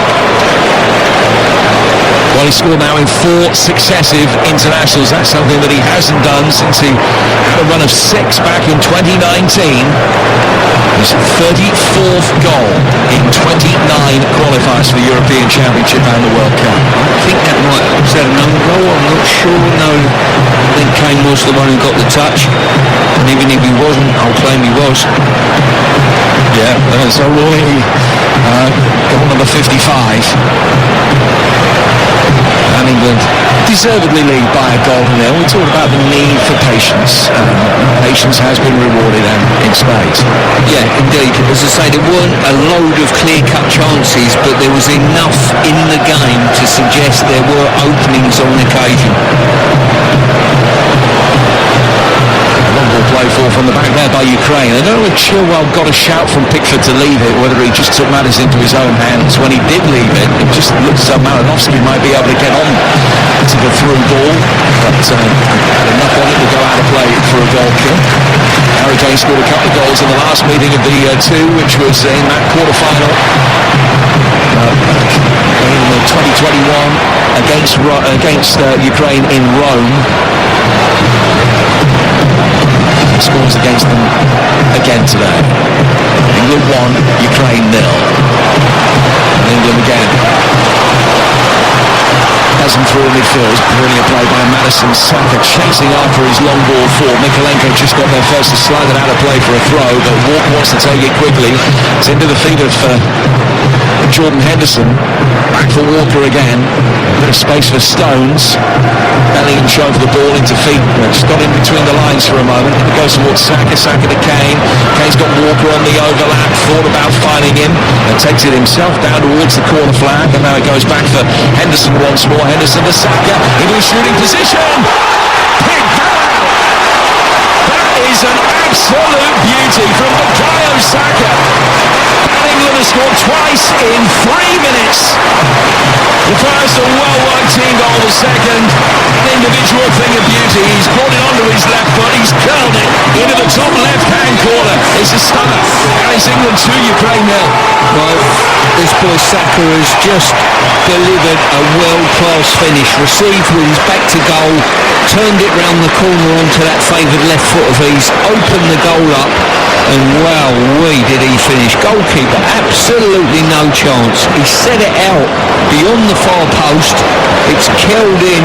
Well, he scored now in 4 successive internationals. That's something that he hasn't done since he had a run of 6 back in 2019. His 34th goal in 29 qualifiers for the European Championship and the World Cup. I think that might have said an own goal, I'm not sure, no. I think Kane was the one who got the touch, and even if he wasn't, I'll claim he was. Yeah, so Roy, goal number 55. And England deservedly lead by a goal to nil. We talked about the need for patience. Patience has been rewarded and in spades. Yeah, indeed. As I say, there weren't a load of clear-cut chances, but there was enough in the game to suggest there were openings on occasion. Ball play for from the back there by Ukraine. I don't know if Chilwell got a shout from Pickford to leave it, whether he just took matters into his own hands. When he did leave it, it just looked as though Malinovsky might be able to get on to the through ball, but had enough on it to go out of play for a goal kick. Harry Kane scored a couple of goals in the last meeting of the 2, which was in that quarter-final in 2021 against Ukraine in Rome. Scores against them again today. England 1, Ukraine 0. And England again. Buzzing through midfield. Brilliant play by Maddison. Saka chasing after his long ball forward. Mikolenko just got there first to slide it out of play for a throw, but Walker wants to take it quickly. It's into the feet of Jordan Henderson. Back for Walker again. A bit of space for Stones. Bellingham showing for the ball into feet. Just got in between the lines for a moment. It goes towards Saka. Saka to Kane. Kane's got Walker on the overlap. Thought about finding him. And takes it himself down towards the corner flag. And now it goes back for Henderson once more. Henderson to Saka. Into a shooting position. Pick that out. That is an absolute beauty from Bukayo Saka. England has scored twice in 3 minutes. The first a well-worked team goal, the second an individual thing of beauty. He's brought it onto his left foot, he's curled it into the top left-hand corner. It's a stunner, and it's England 2, Ukraine 0. Well, this boy Saka has just delivered a world-class finish. Received with his back to goal, turned it round the corner onto that favoured left foot of his, opened the goal up, and did he finish. Goalkeeper, absolutely no chance. He set it out beyond the far post. It's killed in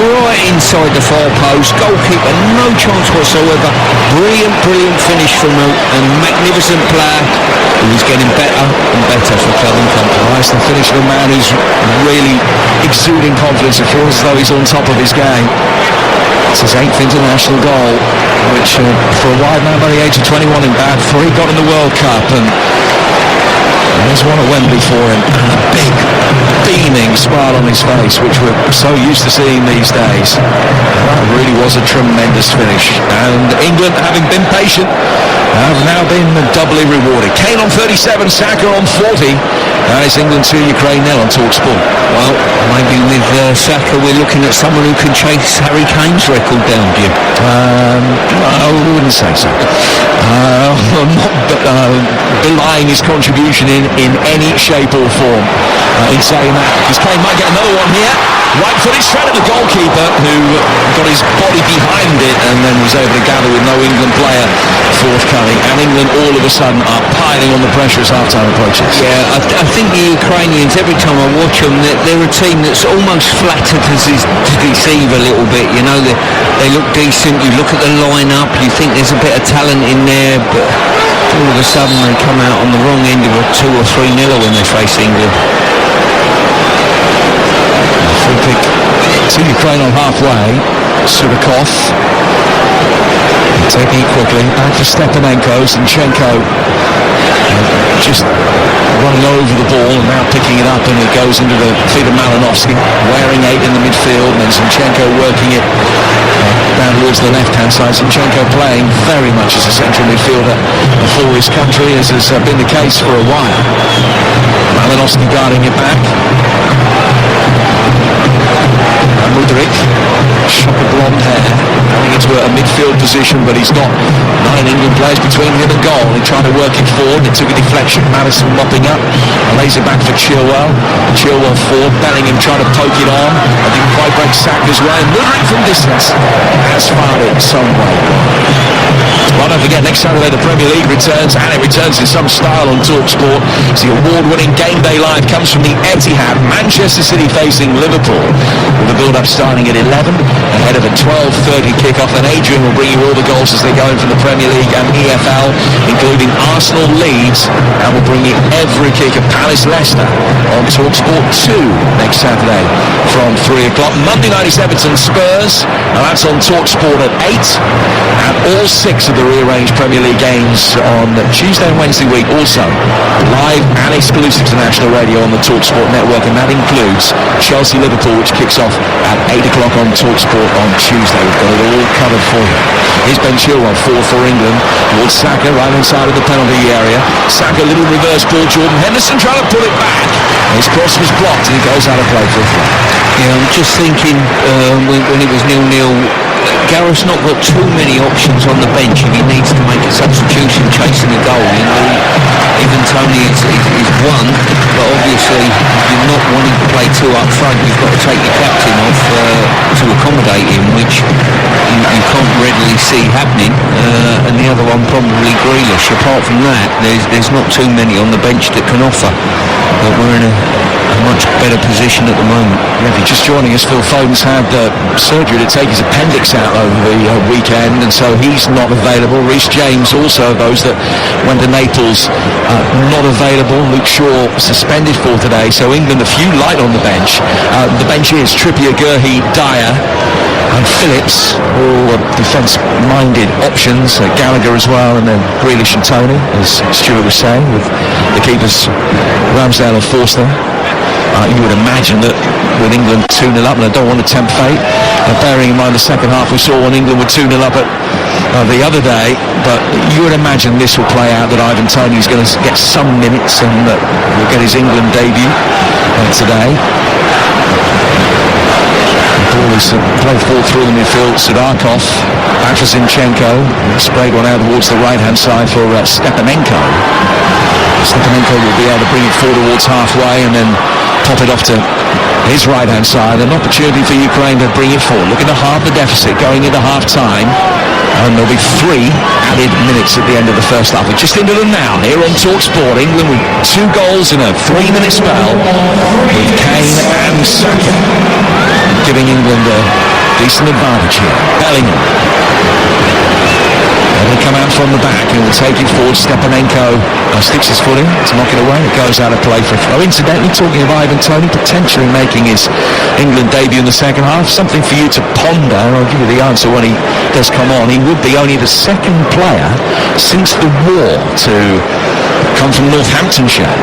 right inside the far post. Goalkeeper, no chance whatsoever. Brilliant finish from a magnificent player who is getting better and better for club and company. Nice, the finish of a man who's really exuding confidence. It feels as though he's on top of his game. It's his 8th international goal, which for a wide man by the age of 21 in bad, 3 got in the World Cup, and there's one at Wembley for him, and a big beaming smile on his face, which we're so used to seeing these days. That really was a tremendous finish, and England, having been patient, have now been doubly rewarded. Kane on 37, Saka on 40. It's England 2, Ukraine 0 on Talksport. Well, maybe with Saka we're looking at someone who can chase Harry Kane's record down, Jim. I wouldn't say so. I'm not belying his contribution in any shape or form in saying that, because Kane might get another one here. Right footed straight at the goalkeeper, who got his body behind it and then was able to gather with no England player forthcoming. And England all of a sudden are piling on the pressure as half-time approaches. Yeah, I think the Ukrainians, every time I watch them, they're a team that's almost flattered to deceive a little bit. You know, they look decent. You look at the line-up, you think there's a bit of talent in there, but all of a sudden they come out on the wrong end of a 2 or 3-0 when they face England. Free kick to Ukraine on halfway. Surikov taking it quickly back for Stepanenko. Zinchenko just running over the ball and now picking it up, and it goes into the feet of Malinovsky, wearing 8 in the midfield, and then Zinchenko working it down towards the left-hand side. Zinchenko playing very much as a central midfielder for his country, as has been the case for a while. Malinovsky guarding it back. Mudryk, shock of blonde hair, coming into a midfield position, but he's got 9 England players between him and goal. He tried to work it forward, it took a deflection. Madison mopping up, lays it back for Chilwell. Chilwell forward, Bellingham trying to poke it on, and didn't quite break Saka's way. Mudryk from distance has found it some way. Well, don't forget, next Saturday the Premier League returns, and it returns in some style on Talksport. It's the award-winning Game Day Live comes from the Etihad. Manchester City facing Liverpool, with the build-up starting at 11 ahead of a 12:30 kick-off. And Adrian will bring you all the goals as they go in from the Premier League and EFL, including Arsenal Leeds, and will bring you every kick of Palace Leicester on Talksport 2 next Saturday from 3 o'clock. Monday night is Everton Spurs, and that's on Talksport at 8, and all 6 of the rearranged Premier League games on Tuesday and Wednesday week also live and exclusive to national radio on the Talksport network, and that includes Chelsea-Liverpool, which kicks off at 8 o'clock on Talksport on Tuesday. We've got it all covered for you. Here's Ben Chilwell, 4 for England, towards Saka, right inside of the penalty area. Saka, little reverse ball, Jordan Henderson trying to pull it back. His cross was blocked and he goes out of play for a throw. Yeah, I'm just thinking when it was 0-0, Gareth's not got too many options on the bench if he needs to make a substitution chasing a goal. You know, even Tony is one, but obviously you're not wanting to play 2 up front. You've got to take your captain off to accommodate him, which you can't readily see happening. And the other one probably Grealish. Apart from that, there's not too many on the bench that can offer. But we're in a much better position at the moment. Yeah, if you're just joining us, Phil Foden's had surgery to take his appendix out over the weekend, and so he's not available. Reece James, also those that went to Naples, not available. Luke Shaw suspended for today, so England a few light on the bench. The bench is Trippier, Gurhey, Dyer and Phillips, all defence-minded options. Gallagher as well, and then Grealish and Tony, as Stuart was saying, with the keepers Ramsdale and Forster. You would imagine that with England 2-0 up, and I don't want to tempt fate, bearing in mind the second half we saw when England were 2-0 up at the other day, but you would imagine this will play out, that Ivan Toney is going to get some minutes and will get his England debut today. The ball is played forward through the midfield. Sidakov, back for Zinchenko, sprayed one out towards the right-hand side for Stepanenko. Stepanenko will be able to bring it forward towards halfway and then pop it off to his right-hand side. An opportunity for Ukraine to bring it forward. Looking to halve the deficit going into half-time. And there'll be 3 added minutes at the end of the first half. We're just into them now here on Talksport. England with 2 goals in a 3-minute spell with Kane and Saka, giving England a decent advantage here. Bellingham. And he'll come out from the back and will take it forward. Stepanenko sticks his foot in to knock it away. It goes out of play for a throw. Incidentally, talking of Ivan Toney potentially making his England debut in the second half, something for you to ponder. I'll give you the answer when he does come on. He would be only the second player since the war to come from Northamptonshire,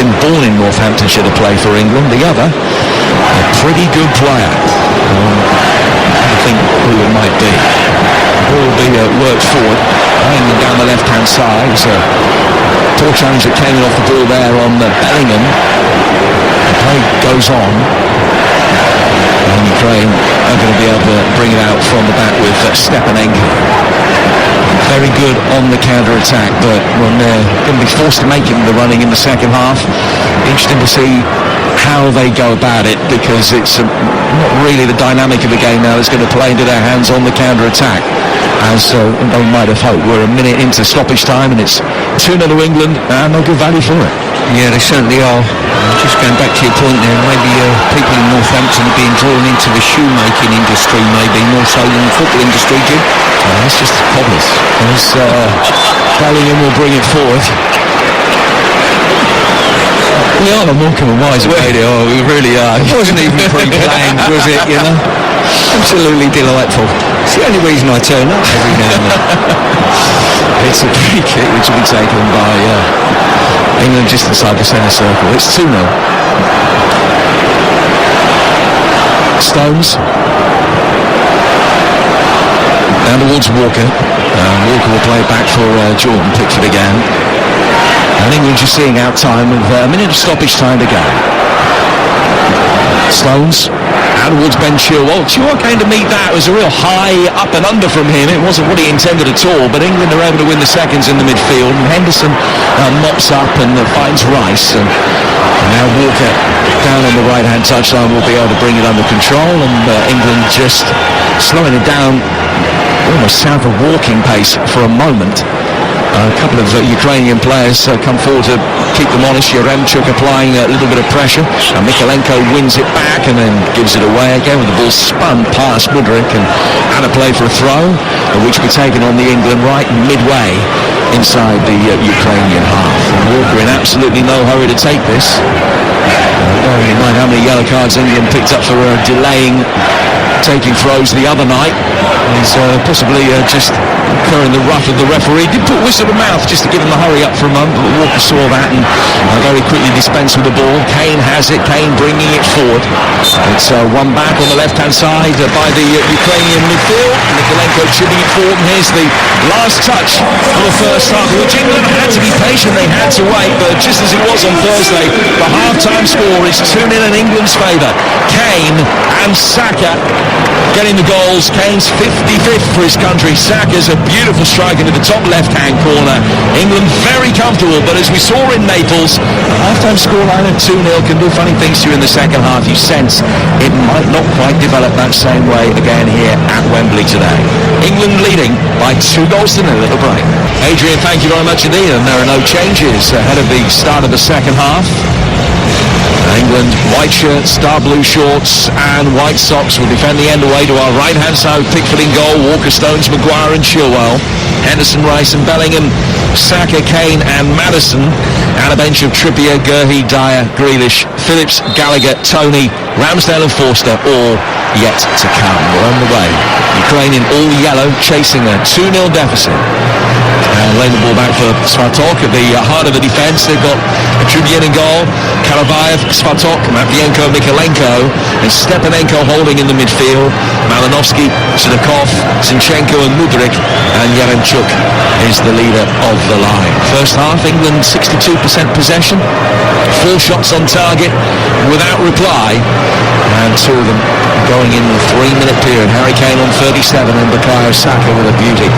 been born in Northamptonshire to play for England. The other, a pretty good player. I think who it might be. Will be worked forward, Bellingham down the left-hand side. It was a poor challenge that came in off the ball there on Bellingham. The play goes on, and Ukraine are going to be able to bring it out from the back with Stepanenko. Very good on the counter-attack, but when they're going to be forced to make it in the running in the second half, interesting to see how they go about it, because it's not really the dynamic of the game now that's going to play into their hands on the counter-attack, as they might have hoped. We're a minute into stoppage time and it's 2-0 to England, and no good value for it. Yeah, they certainly are. Just going back to your point there, maybe people in Northampton are being drawn into the shoemaking industry, maybe more so than the football industry, Jim. It's just cobblers. Bellingham will bring it forward. We are the Morecambe and Wise radio, we really are. It wasn't even pre-planned, was it, you know? Absolutely delightful. It's the only reason I turn up every now and then. It's a free kick which will be taken by England just inside the centre circle. It's 2-0. Stones. Down towards Walker. Walker will play it back for Jordan Pickford again. And England just seeing out time with a minute of stoppage time to go. Stones out towards Ben Chilwell. Chilwell came to meet that. It was a real high up and under from him. It wasn't what he intended at all, but England are able to win the seconds in the midfield. And Henderson mops up and finds Rice. And now Walker down on the right-hand touchline will be able to bring it under control. And England just slowing it down almost south of walking pace for a moment. A couple of Ukrainian players come forward to keep them honest. Yaremchuk applying a little bit of pressure. Mikalenko wins it back and then gives it away again with the ball spun past Mudryk and out of play for a throw, which will be taken on the England right midway inside the Ukrainian half. And Walker in absolutely no hurry to take this. Bearing in mind how many yellow cards England picked up for delaying taking throws the other night. He's possibly just incurring the wrath of the referee. Did put whistle to mouth just to give him the hurry up for a moment, but Walker saw that and very quickly dispensed with the ball. Kane has it, Kane bringing it forward. It's one back on the left-hand side by the Ukrainian midfield. Mikalenko chipping it forward, and here's the last touch of the first half, which England had to be patient, they had to wait, but just as it was on Thursday, the half-time score is 2-0 in England's favour. Kane and Saka getting the goals. Kane's 55th for his country. Saka's a beautiful strike into the top left-hand corner. England very comfortable, but as we saw in Naples, the half-time scoreline of 2-0 can do funny things to you in the second half. You sense it might not quite develop that same way again here at Wembley today. England leading by 2 goals to 0 at the break. Adrian, thank you very much indeed, and there are no changes ahead of the start of the second half. England, white shirts, dark blue shorts and white socks will defend the end away to our right-hand side. Pickford in goal, Walker, Stones, Maguire and Chilwell. Henderson, Rice and Bellingham, Saka, Kane and Maddison. And a bench of Trippier, Gurhey, Dyer, Grealish, Phillips, Gallagher, Toney, Ramsdale and Forster, all yet to come. We're on the way. Ukraine in all yellow, chasing a 2-0 deficit. And laying the ball back for Svatok at the heart of the defence. They've got Trubin in goal, Karavayev, Svatok, Matvienko, Mikalenko, and Stepanenko holding in the midfield. Malinovsky, Sudakov, Zinchenko and Mudryk, and Yaremchuk is the leader of the line. First half, England 62% possession, 4 shots on target without reply, and 2 of them going in the 3-minute period. Harry Kane on 37 and Bukayo Saka with a beauty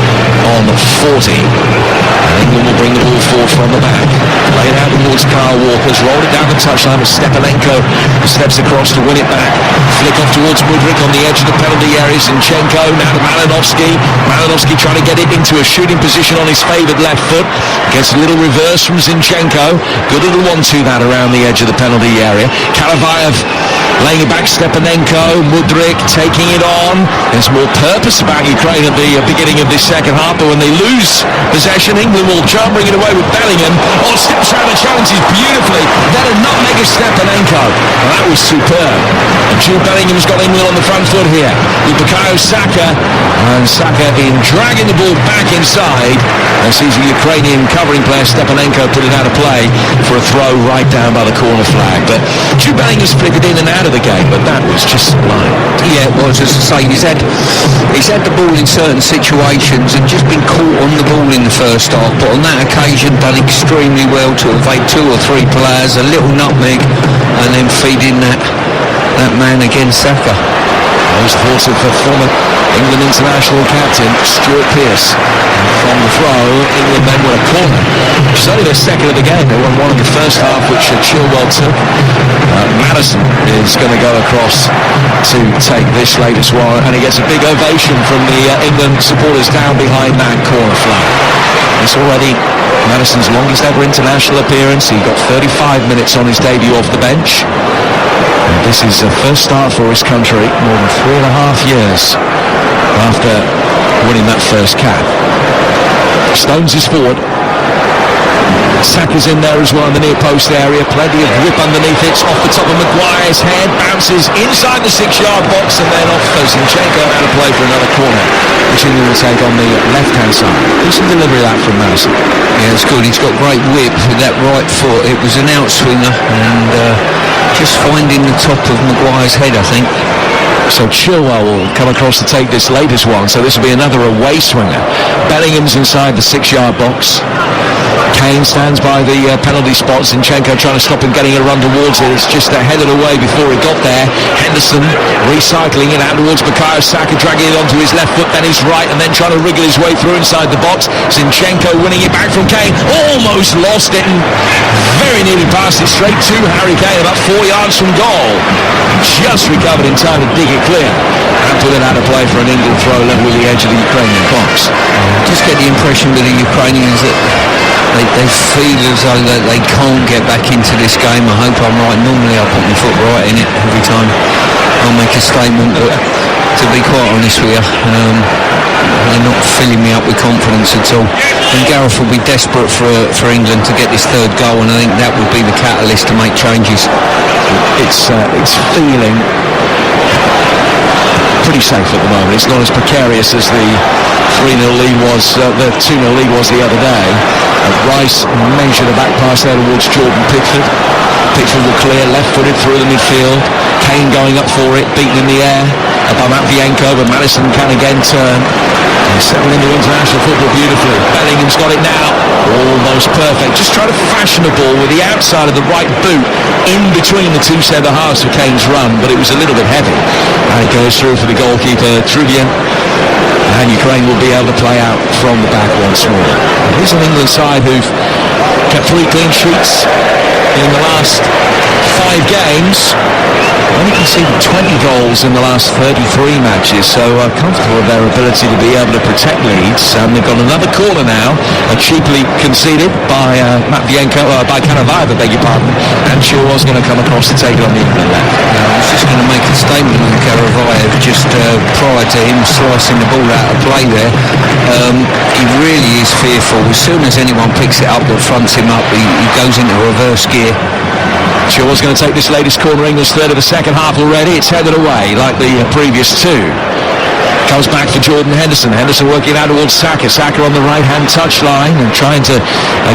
on 40. And England will bring the ball forward from the back. Play it out towards Kyle Walker's, rolled it down the touchline with Stepanenko, who steps across to win it back. Flick off towards Mudryk on the edge of the penalty area. Zinchenko now to Malinovsky. Malinovsky trying to get it into a shooting position on his favoured left foot. Gets a little reverse from Zinchenko. Good little 1-2 that around the edge of the penalty area. Karavayev laying it back, Stepanenko, Mudryk taking it on. There's more purpose about Ukraine at the beginning of this second half, but when they lose possession, England will try and bring it away with Bellingham. Oh, steps around the challenges beautifully. Then a nutmeg of Stepanenko. Well, that was superb. And Jude Bellingham's got England on the front foot here with Bukayo Saka. And Saka in dragging the ball back inside. And sees a Ukrainian covering player, Stepanenko, put it out of play for a throw right down by the corner flag. But Jude Bellingham's flickered in and out of the game, but that was just sublime. Yeah, it was, as I say, he's had the ball in certain situations and just been caught on the ball in the first half, but on that occasion done extremely well to evade 2 or 3 players, a little nutmeg, and then feed in that man against Saka. Those thoughts of the former England international captain Stuart Pearce. From the throw, England then were a corner. It's only their second of the game. They won one in the first half, which Chilwell took. Madison is going to go across to take this latest one, and he gets a big ovation from the England supporters down behind that corner flag. It's already Madison's longest ever international appearance. He got 35 minutes on his debut off the bench. And this is a first start for his country more than 3.5 years after winning that first cap. Stones is forward. Saka's in there as well in the near post area. Plenty of whip underneath it. Off the top of Maguire's head. Bounces inside the 6-yard box and then off goes Zinchenko out of play for another corner, which England will take on the left-hand side. Decent delivery of that from Madison. Yeah, it's good. He's got great whip with that right foot. It was an outswinger and just finding the top of Maguire's head, I think. So Chilwell will come across to take this latest one. So this will be another away swinger. Bellingham's inside the 6-yard box. Kane stands by the penalty spot. Zinchenko trying to stop him getting a run towards it. It's just headed away before he got there. Henderson recycling it out towards Bukayo Saka, dragging it onto his left foot, then his right, and then trying to wriggle his way through inside the box. Zinchenko winning it back from Kane. Almost lost it and very nearly passed it straight to Harry Kane, about 4 yards from goal. Just recovered in time to dig it clear and put it out of play for an England throw level with the edge of the Ukrainian box. Just get the impression with the Ukrainians that they feel as though that they can't get back into this game. I hope I'm right. Normally I put my foot right in it every time I'll make a statement, but to be quite honest with you, they're not filling me up with confidence at all. And Gareth will be desperate for England to get this third goal, and I think that would be the catalyst to make changes. It's feeling pretty safe at the moment. It's not as precarious as the 3-0 lead was, the 2-0 lead was the other day. Rice measured a back pass there towards Jordan Pickford. Pickford will clear, left-footed through the midfield. Kane going up for it, beaten in the air by Matvienko, but Madison can again turn and settle into international football beautifully. Bellingham's got it now, almost perfect. Just trying to fashion a ball with the outside of the right boot in between the 2 centre halves for Kane's run, but it was a little bit heavy. And it goes through for the goalkeeper, Trubian. And Ukraine will be able to play out from the back once more. And here's an England side who've kept 3 clean sheets in the last 5 games. Only conceded 20 goals in the last 33 matches, so comfortable with their ability to be able to protect leads. And they've got another corner now, cheaply conceded by Matvienko, by Karavayev, I beg your pardon, and Chilwell's going to come across to take it on the England left. I was just going to make a statement on Karavayev just prior to him slicing the ball out of play there. He really is fearful. As soon as anyone picks it up that fronts him up, he goes into reverse gear. Chilwell's going to take this latest corner, England's third of the second half already. It's headed away like the previous 2. Comes back for Jordan Henderson. Henderson working out towards Saka. Saka on the right-hand touchline and trying to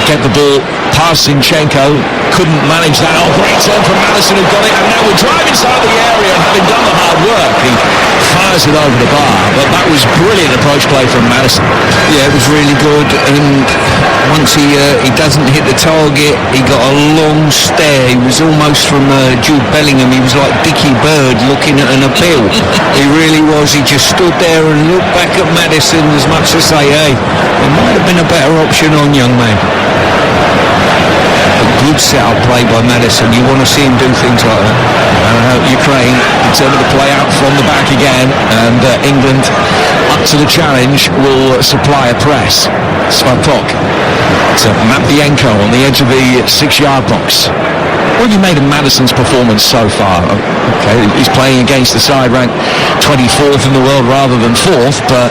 get the ball past Zinchenko. Couldn't manage that. Oh, great turn from Madison who got it. And now we'll drive inside the area and having done the hard work, he fires it over the bar. But that was brilliant approach play from Madison. Yeah, it was really good. And chance, he doesn't hit the target. He got a long stare. He was almost from Jude Bellingham. He was like Dickie Bird looking at an appeal. He really was. He just stood there and looked back at Maddison as much as say, hey, there might have been a better option on, young man. Good set-up play by Maddison. You want to see him do things like that. Ukraine determined to play out from the back again, and England, up to the challenge, will supply a press. Svatok to Matvienko on the edge of the 6-yard box. What have you made of Maddison's performance so far? Okay, he's playing against the side ranked 24th in the world rather than 4th, but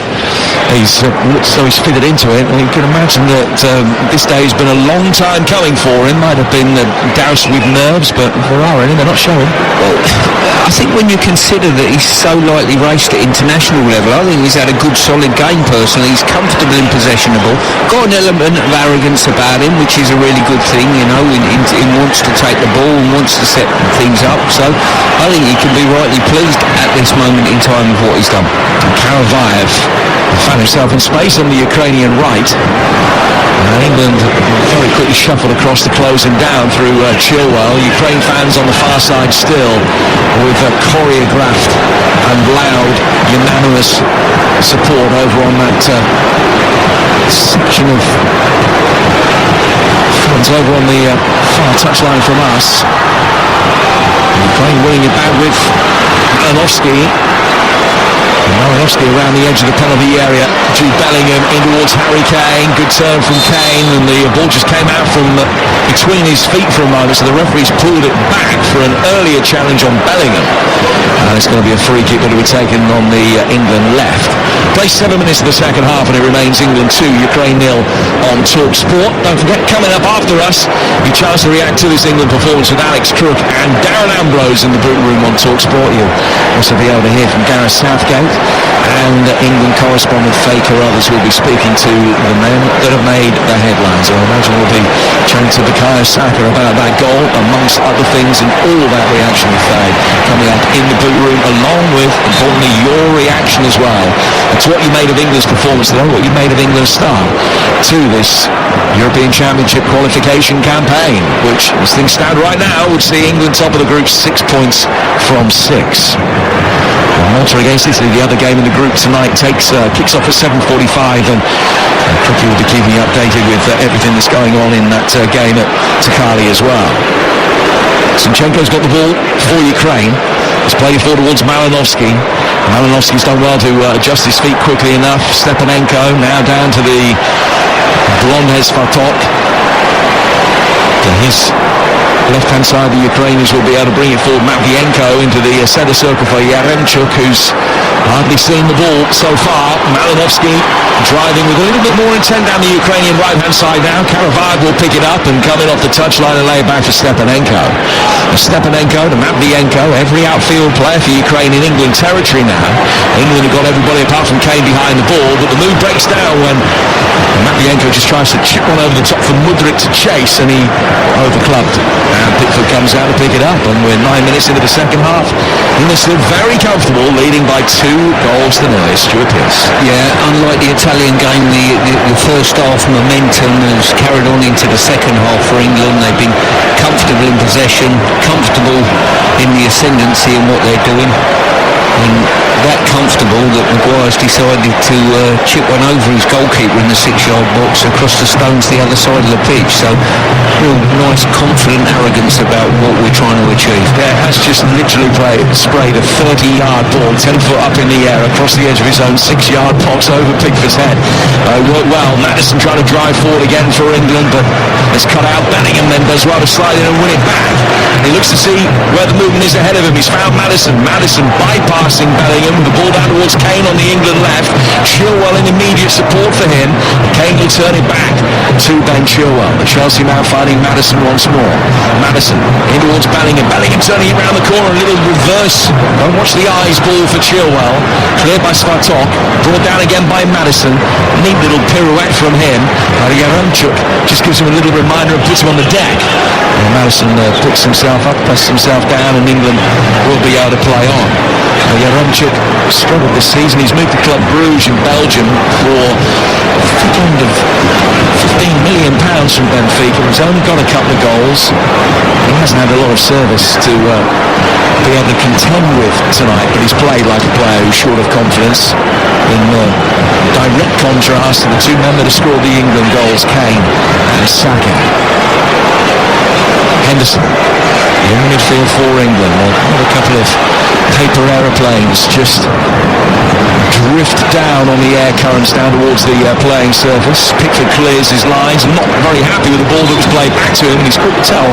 he's looks so he's fitted into it, and you can imagine that this day has been a long time coming for him. Might have been doused with nerves, but if there are any, they're not showing. Well, I think when you consider that he's so lightly raced at international level, I think he's had a good solid game personally. He's comfortable in possessionable, got an element of arrogance about him, which is a really good thing, you know. He wants to take the ball and wants to set things up, so I think he can be rightly pleased at this moment in time with what he's done. Karavayev found himself in space on the Ukrainian right. England very quickly shuffled across to close him down through Chilwell. Ukraine fans on the far side still with choreographed and loud, unanimous support over on that section of fans over on the far touchline from us. Ukraine winning it back with Malinovsky. Malinovsky around the edge of the penalty area. Jude Bellingham in towards Harry Kane. Good turn from Kane, and the ball just came out from between his feet for a moment, so the referee's pulled it back for an earlier challenge on Bellingham. And it's going to be a free kick that will be taken on the England left. Play 7 minutes of the second half, and it remains England 2, Ukraine 0 on Talksport. Don't forget, coming up after us, your chance to react to this England performance with Alex Crook and Darren Ambrose in the boot room on Talksport. You'll also be able to hear from Gareth Southgate, and England correspondent Faye Carruthers will be speaking to the men that have made the headlines. I imagine we'll be chatting to Bukayo Saka about that goal, amongst other things, and all that reaction with Faye coming up in the boot room, along with, importantly, your reaction as well to what you made of England's performance today, what you made of England's start to this European Championship qualification campaign, which, as things stand right now, would see England top of the group 6 points from 6. Malta against Italy, the other game in the group tonight, kicks off at 7:45, and Cookie will be keeping you updated with everything that's going on in that game at Takali as well. Zinchenko's got the ball for Ukraine. He's played it forward towards Malinovsky. Malinovsky's done well to adjust his feet quickly enough. Stepanenko now down to the blonde-haired Svatok. To his left-hand side, the Ukrainians will be able to bring it forward. Matvienko into the centre circle for Yaremchuk, who's hardly seen the ball so far. Malinovsky driving with a little bit more intent down the Ukrainian right-hand side now. Karavayev will pick it up and come in off the touchline and lay it back for Stepanenko. Stepanenko to Matvienko, every outfield player for Ukraine in England territory now. England have got everybody apart from Kane behind the ball, but the move breaks down when Matvienko just tries to chip one over the top for Mudryk to chase, and he overclubbed. And Pickford comes out to pick it up, and we're 9 minutes into the second half. England still very comfortable, leading by 2 goals to 0. Stuart Pearce. Yeah, unlike the Italian game, the first half momentum has carried on into the second half for England. They've been comfortable in possession, comfortable in the ascendancy in what they're doing, and that comfortable that Maguire's decided to chip one over his goalkeeper in the 6-yard box across the stones the other side of the pitch. So real nice confident arrogance about what we're trying to achieve. Yeah, has just literally sprayed a 30-yard ball 10 foot up in the air across the edge of his own 6-yard box over Pickford's head. Worked well. Maddison trying to drive forward again for England, but it's cut out. Bellingham then does well to slide in and win it back. He looks to see where the movement is ahead of him. He's found Maddison. Maddison bypassing Bellingham. The ball down towards Kane on the England left. Chilwell in immediate support for him. Kane will turn it back to Ben Chilwell. The Chelsea man finding Maddison once more. Maddison in towards Bellingham. Bellingham turning it round the corner. A little reverse. Don't watch the eyes ball for Chilwell. Cleared by Svatok. Brought down again by Maddison. Neat little pirouette from him. Yaremchuk just gives him a little reminder and puts him on the deck. And Maddison puts himself up, presses himself down, and England will be able to play on. Yaremchuk struggled this season. He's moved to Club Bruges in Belgium for a figure of £15 million comes from Benfica. He's only got a couple of goals. He hasn't had a lot of service to be able to contend with tonight, but he's played like a player who's short of confidence, in direct contrast to the two men that have scored the England goals, Kane and Saka. Henderson in midfield for England. A couple of paper aeroplanes just drift down on the air currents down towards the playing surface. Pickford clears his lines, not very happy with the ball that was played back to him, and he's quick to tell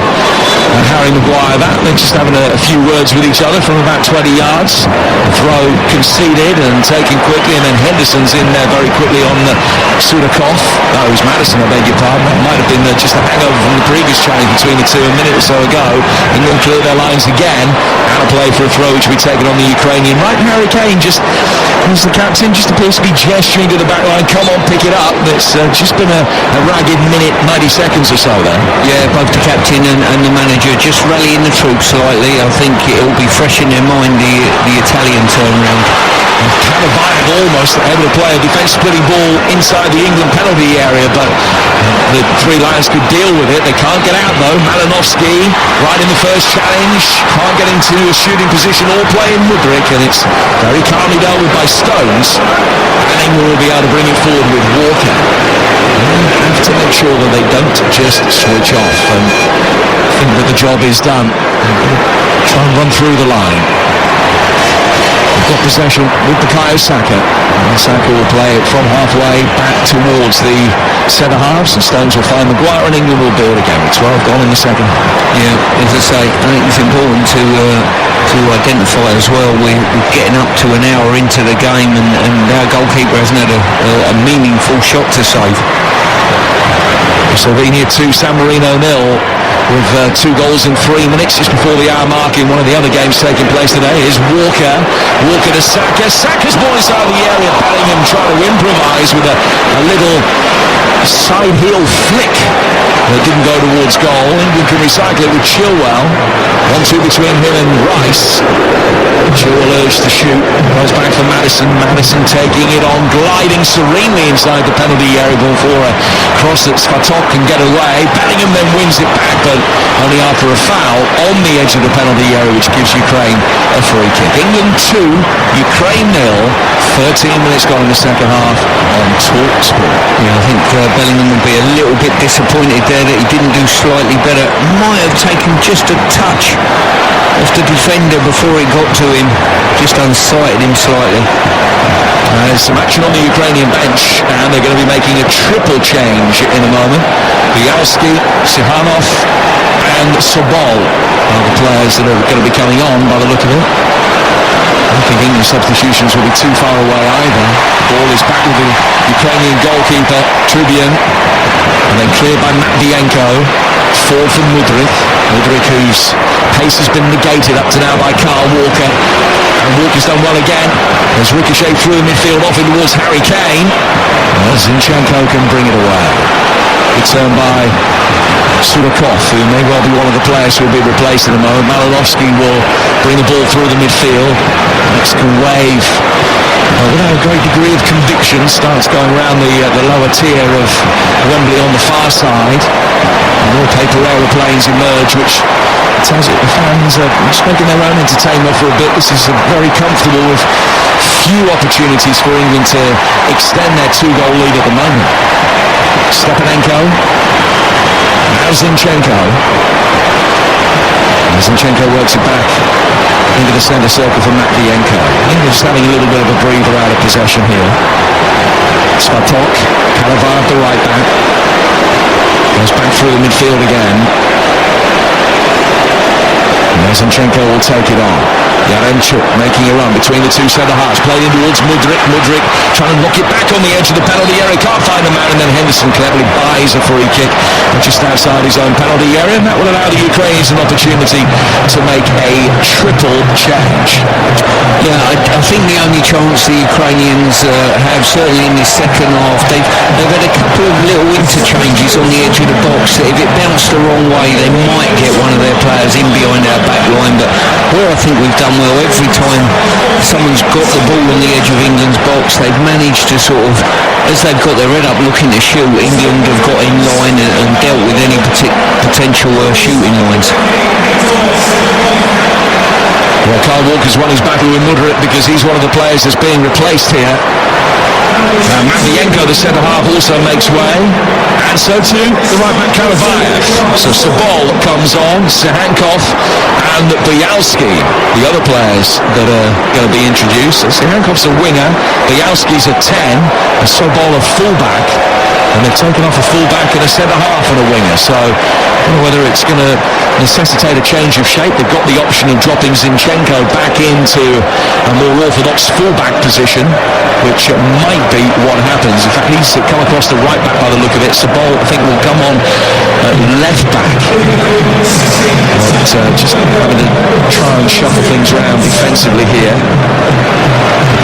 Harry Maguire that. They're just having a few words with each other from about 20 yards. The throw conceded and taken quickly, and then Henderson's in there very quickly on Sudakov. That was Maddison, I beg your pardon. That might have been just a hangover from the previous challenge between the two a minute or so ago. England clear their lines again. Out of play for a throw which will be taken on the Ukrainian right. And Harry Kane, just as the captain, just appears to be gesturing to the back line, come on, pick it up. It's just been a ragged minute, 90 seconds or so there. Yeah, both the captain and the manager just rallying the troops slightly. I think it'll be fresh in their mind, the Italian turnaround. Cannavine almost able to play a defence-splitting ball inside the England penalty area, but the Three Lions could deal with it. They can't get out though. Malinovsky right in the first challenge, can't get into a shooting position or play in Mudryk, and it's very calmly dealt with by Stones, and England will be able to bring it forward with Walker. They have to make sure that they don't just switch off and think that the job is done. Try and run through the line. Got possession with Bukayo Saka, and Saka will play it from halfway back towards the centre halves, and Stones will find Maguire, and England will build again with 12 gone in the second. Yeah, as I say, I think it's important to identify as well, we're getting up to an hour into the game, and our goalkeeper hasn't had a meaningful shot to save. Slovenia 2, San Marino 0, with 2 goals in 3 minutes just before the hour mark in one of the other games taking place today. Is Walker to Saka. Saka's ball inside the area. Bellingham trying to improvise with a little side heel flick that didn't go towards goal. England can recycle it with Chilwell. 1-2 between him and Rice. Chilwell urged to shoot, goes back for Maddison. Maddison taking it on, gliding serenely inside the penalty area, ball for a cross that Svatok can get away. Bellingham then wins it back, but only after a foul on the edge of the penalty area, which gives Ukraine a free kick. England 2, Ukraine 0, 13 minutes gone in the second half on Talksport. Yeah, I think Bellingham will be a little bit disappointed there that he didn't do slightly better. Might have taken just a touch off the defender before it got to him, just unsighted him slightly. There's some action on the Ukrainian bench, and they're going to be making a triple change in a moment. Bialski, Sihanov and Sobol are the players that are going to be coming on by the look of it. I don't think England substitutions will be too far away either. The ball is back with the Ukrainian goalkeeper, Trubyan, and then cleared by Matvienko. Forward from Mudryk. Mudryk, whose pace has been negated up to now by Kyle Walker. And Walker's done well again. As Ricochet through the midfield off in towards Harry Kane. Zinchenko can bring it away. Returned by Sudakov, who may well be one of the players who will be replaced in a moment. Malinovsky will bring the ball through the midfield. Mexican wave, without a great degree of conviction, starts going around the lower tier of Wembley on the far side. And more paper aeroplanes emerge, which tells it the fans are just making their own entertainment for a bit. This is very comfortable, with few opportunities for England to extend their 2-goal lead at the moment. Stepanenko, now Zinchenko. Zinchenko works it back into the centre circle for Matvienko. England just having a little bit of a breather out of possession here. Svatok, Cannavine, the right back. Goes back through the midfield again. Zinchenko will take it on. Yaremchuk making a run between the two centre halves, played in towards Mudryk. Mudryk trying to knock it back on the edge of the penalty area, can't find the man, and then Henderson cleverly buys a free kick just outside his own penalty area, and that will allow the Ukrainians an opportunity to make a triple change. Yeah, I think the only chance the Ukrainians have, certainly in this second half, they've had a couple of little interchanges on the edge of the box that if it bounced the wrong way, they might get one of their players in behind our back line. But where I think we've done well, every time someone's got the ball on the edge of England's box, they've managed to sort of, as they've got their head up looking to shoot, England have got in line and dealt dealt with any potential shooting lines. Well, Kyle Walker's won his battle with Mudryk because he's one of the players that's being replaced here. Matvienko, the centre-half, also makes way, and so too the right-back Karabayev. So Sabol comes on, Sahankov and Bialski, the other players that are going to be introduced. Sahankov's a winger, Bialski's a 10, and Sabol a full-back. And they've taken off a full-back and a centre-half and a winger. So I don't know whether it's going to necessitate a change of shape. They've got the option of dropping Zinchenko back into a more orthodox full-back position, which might be what happens. In fact, he's come across the right-back by the look of it. Sabol, I think, will come on left-back. But just having to try and shuffle things around defensively here.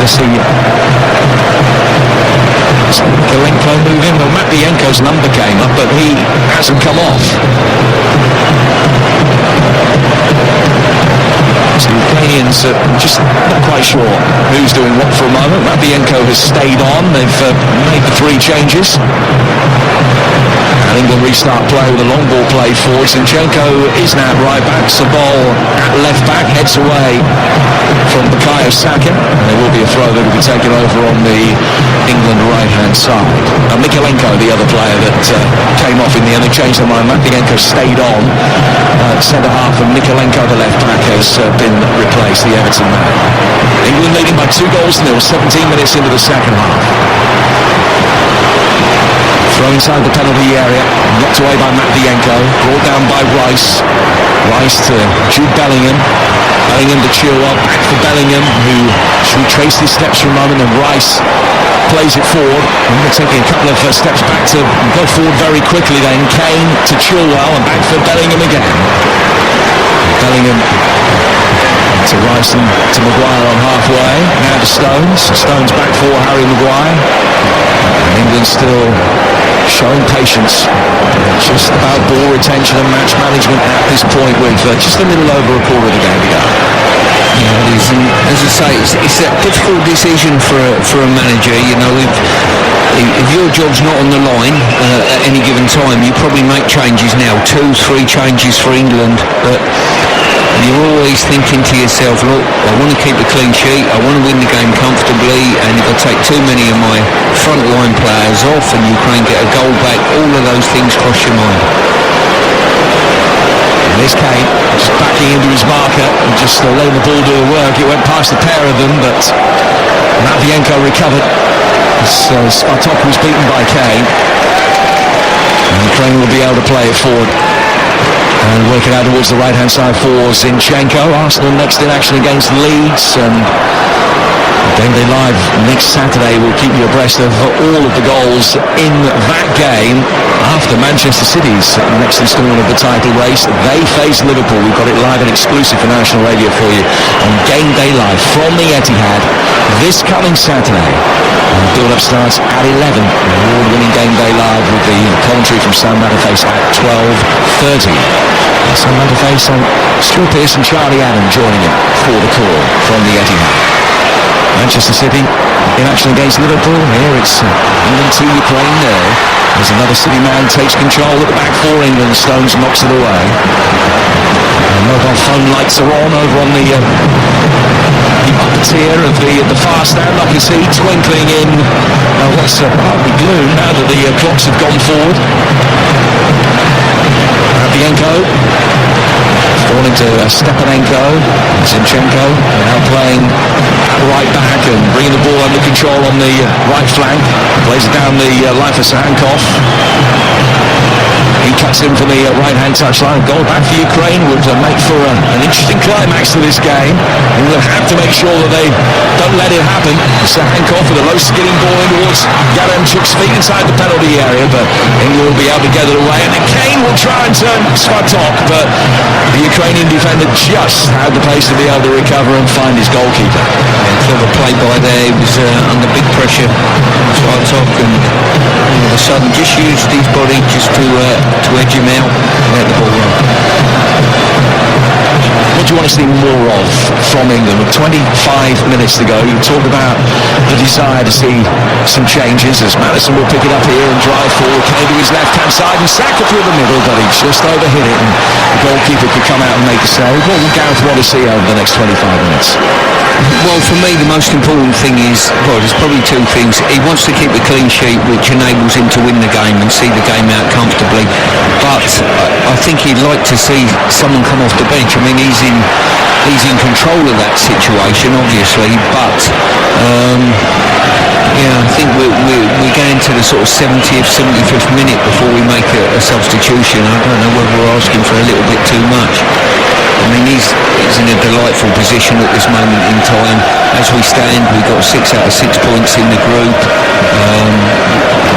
Let's see. Galenko moving. Well, Matvienko's number came up, but he hasn't come off. So the Ukrainians are just not quite sure who's doing what for a moment. Matvienko has stayed on. They've made the 3 changes. And England restart play with a long ball play forward. Zinchenko is now at right back. Sabol at left back, heads away from Bukayo Saka. And there will be a throw that will be taken over on the England right-hand side. Mikalenko, the other player that came off in the end, they changed their mind. Matvienko stayed on. Centre-half, and Mikalenko, the left-back, has been replaced, the Everton man. England leading by 2-0, 17 minutes into the second half. Throw inside the penalty area, knocked away by Matvienko, brought down by Rice. Rice to Jude Bellingham. Bellingham to Chilwell, back for Bellingham, who retraced his steps for a moment, and Rice plays it forward. And they're taking a couple of steps back to go forward very quickly then. Kane to Chilwell, and back for Bellingham again. Bellingham to Rice and to Maguire on halfway. Now to Stones. Stones back for Harry Maguire. And England still showing patience. Just about ball retention and match management at this point with just a little over a quarter of the game to go. Yeah, it is. And as I say, it's a difficult decision for a manager. You know, if your job's not on the line at any given time, you probably make changes now, 2-3 changes for England. But you're always thinking to yourself, look, I want to keep a clean sheet, I want to win the game comfortably, and if I take too many of my front line players off and Ukraine get a goal back, all of those things cross your mind. There's Kane, just backing into his marker and just letting the ball do the work. It went past the pair of them, but Matvienko recovered. Spartak was beaten by Kane. And Ukraine will be able to play it forward and work it out towards the right-hand side for Zinchenko. Arsenal next in action against Leeds, and Game Day Live next Saturday will keep you abreast of all of the goals in that game after Manchester City's next instalment of the title race. They face Liverpool. We've got it live and exclusive for national radio for you on Game Day Live from the Etihad this coming Saturday. And the build-up starts at 11. Award-winning Game Day Live with the commentary from Sam Matterface at 12:30. Sam Matterface and Stuart Pearce and Charlie Adam joining him for the call from the Etihad. Manchester City in action against Liverpool. Here it's England 2, Ukraine 0. As another City man takes control at the back for England. Stones knocks it away. And mobile phone lights are on over on the upper tier of the far stand. I can see twinkling in what's partly gloom now that the clocks have gone forward. Matvienko falling into Stepanenko. Zinchenko now playing at right back and bringing the ball under control on the right flank. Plays it down the line for Sahankov. He cuts in from the right-hand touchline. Goal back for Ukraine would make for an interesting climax to this game. England have to make sure that they don't let it happen. Sahankov with a low skidding ball in towards Yaremchuk's feet inside the penalty area, but England will be able to get it away. And then Kane will try and turn Spartak, but the Ukrainian defender just had the pace to be able to recover and find his goalkeeper. Clever play by there. He was under big pressure, Spartak, and all of a sudden just used his body just to edge him out and let the ball run. Well, do you want to see more of from England? With 25 minutes to go, you talk about the desire to see some changes as Maddison will pick it up here and drive forward. Kane to his left-hand side and Saka through the middle, but he just overhit it and the goalkeeper could come out and make the save. What would Gareth want to see over the next 25 minutes? Well, for me, the most important thing is, well, there's probably two things. He wants to keep a clean sheet, which enables him to win the game and see the game out comfortably. But I think he'd like to see someone come off the bench. I mean, he's in control of that situation, obviously, but I think we're getting to the sort of 70th, 75th minute before we make a substitution. I don't know whether we're asking for a little bit too much. I mean, he's in a delightful position at this moment in time. As we stand, we've got 6 out of 6 points in the group.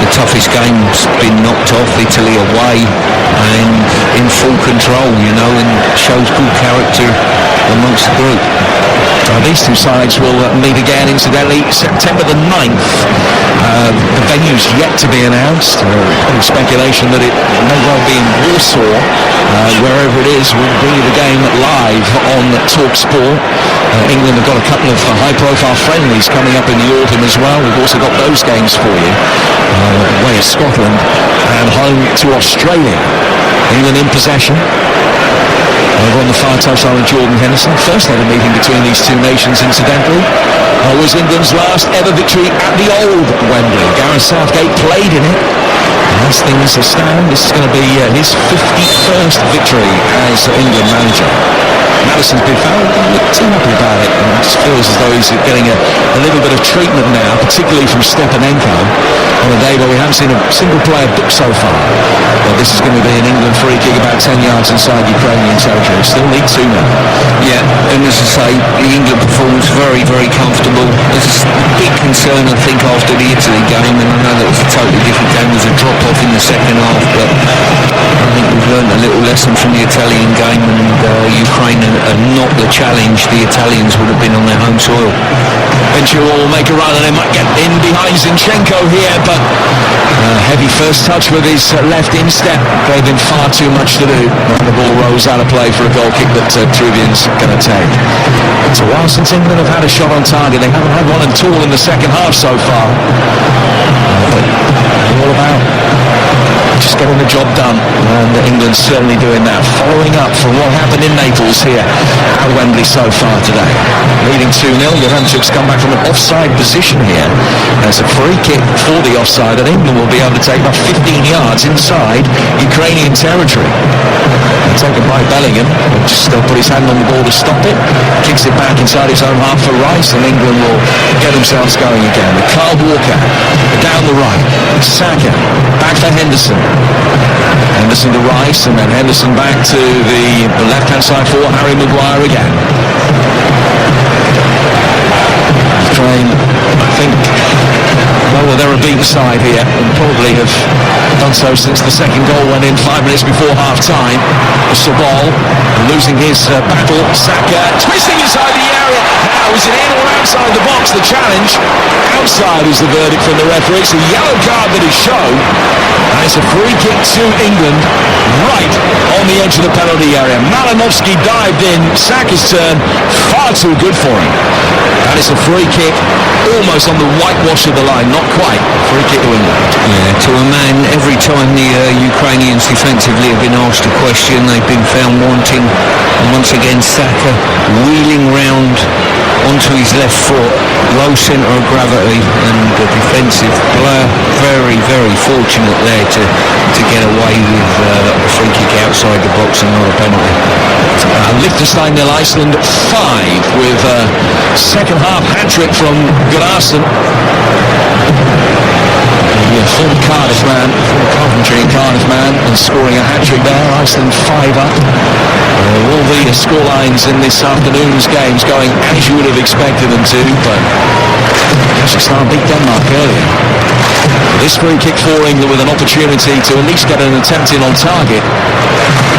The toughest game's been knocked off, Italy away, and in full control, and shows good character amongst the group. These two sides will meet again, incidentally, September the 9th. The venue's yet to be announced. There's speculation that it may well be in Warsaw. Wherever it is, we'll bring you the game live on Talksport. England have got a couple of high-profile friendlies coming up in the autumn as well. We've also got those games for you. Away at Scotland and home to Australia. England in possession. Over on the far touchline with Jordan Henderson. First ever meeting between these two nations, incidentally, was England's last ever victory at the old Wembley. Gareth Southgate played in it. As things stand, this is going to be his 51st victory as England manager. Maddison's been found a little too happy about it, and it just feels as though he's getting a little bit of treatment now, particularly from Stepanenko, on a day where we haven't seen a single player booked so far. But this is going to be an England free kick about 10 yards inside Ukrainian territory. Still need 2 now. Yeah, and as I say, the England performance very, very comfortable. There's a big concern, I think, after the Italy game, and I know that was a totally different game. There was a drop-off in the second half, but I think we've learned a little lesson from the Italian game, and Ukraine are not the challenge the Italians would have been on their home soil. Ventura will make a run and they might get in behind Zinchenko here, but heavy first touch with his left instep gave him far too much to do. And the ball rolls out of play for a goal kick that Trubian's going to take. It's a while since England have had a shot on target. They haven't had one at all in the second half so far. But they're all about just getting the job done, and England's certainly doing that, following up from what happened in Naples here at Wembley so far today. Leading 2-0, Juventus come back from an offside position here. There's a free kick for the offside, and England will be able to take about 15 yards inside Ukrainian territory. Taken by Bellingham, just put his hand on the ball to stop it, kicks it back inside his own half for Rice, and England will get themselves going again. With Kyle Walker down the right, Saka back for Henderson. Henderson to Rice, and then Henderson back to the left-hand side for Harry Maguire again. Ukraine, I think, well, they're a beaten side here and probably have done so since the second goal went in 5 minutes before half-time. Sabal losing his battle. Saka twisting inside the area. Now, is it in or outside the box? The challenge. Outside is the verdict from the referee. It's a yellow card that is shown. And it's a free kick to England right on the edge of the penalty area. Malinovsky dived in. Saka's turn. Far too good for him. And it's a free kick almost on the whitewash of the line. Not quite. Free kick to England. Yeah, to a man, every time the Ukrainians defensively have been asked a question, they've been found wanting. And once again, Saka wheeling round onto his left foot, low centre of gravity, and the defensive player very, very fortunate there to get away with a free kick outside the box and not a penalty. Liechtenstein nil, Iceland 5 with a second half hat-trick from Gunnarsson. The former Cardiff man, former Coventry and Cardiff man, and scoring a hat-trick there. Iceland 5 up. All the scorelines in this afternoon's games going as you would have expected them to, but Kazakhstan beat Denmark earlier. This free kick for England with an opportunity to at least get an attempt in on target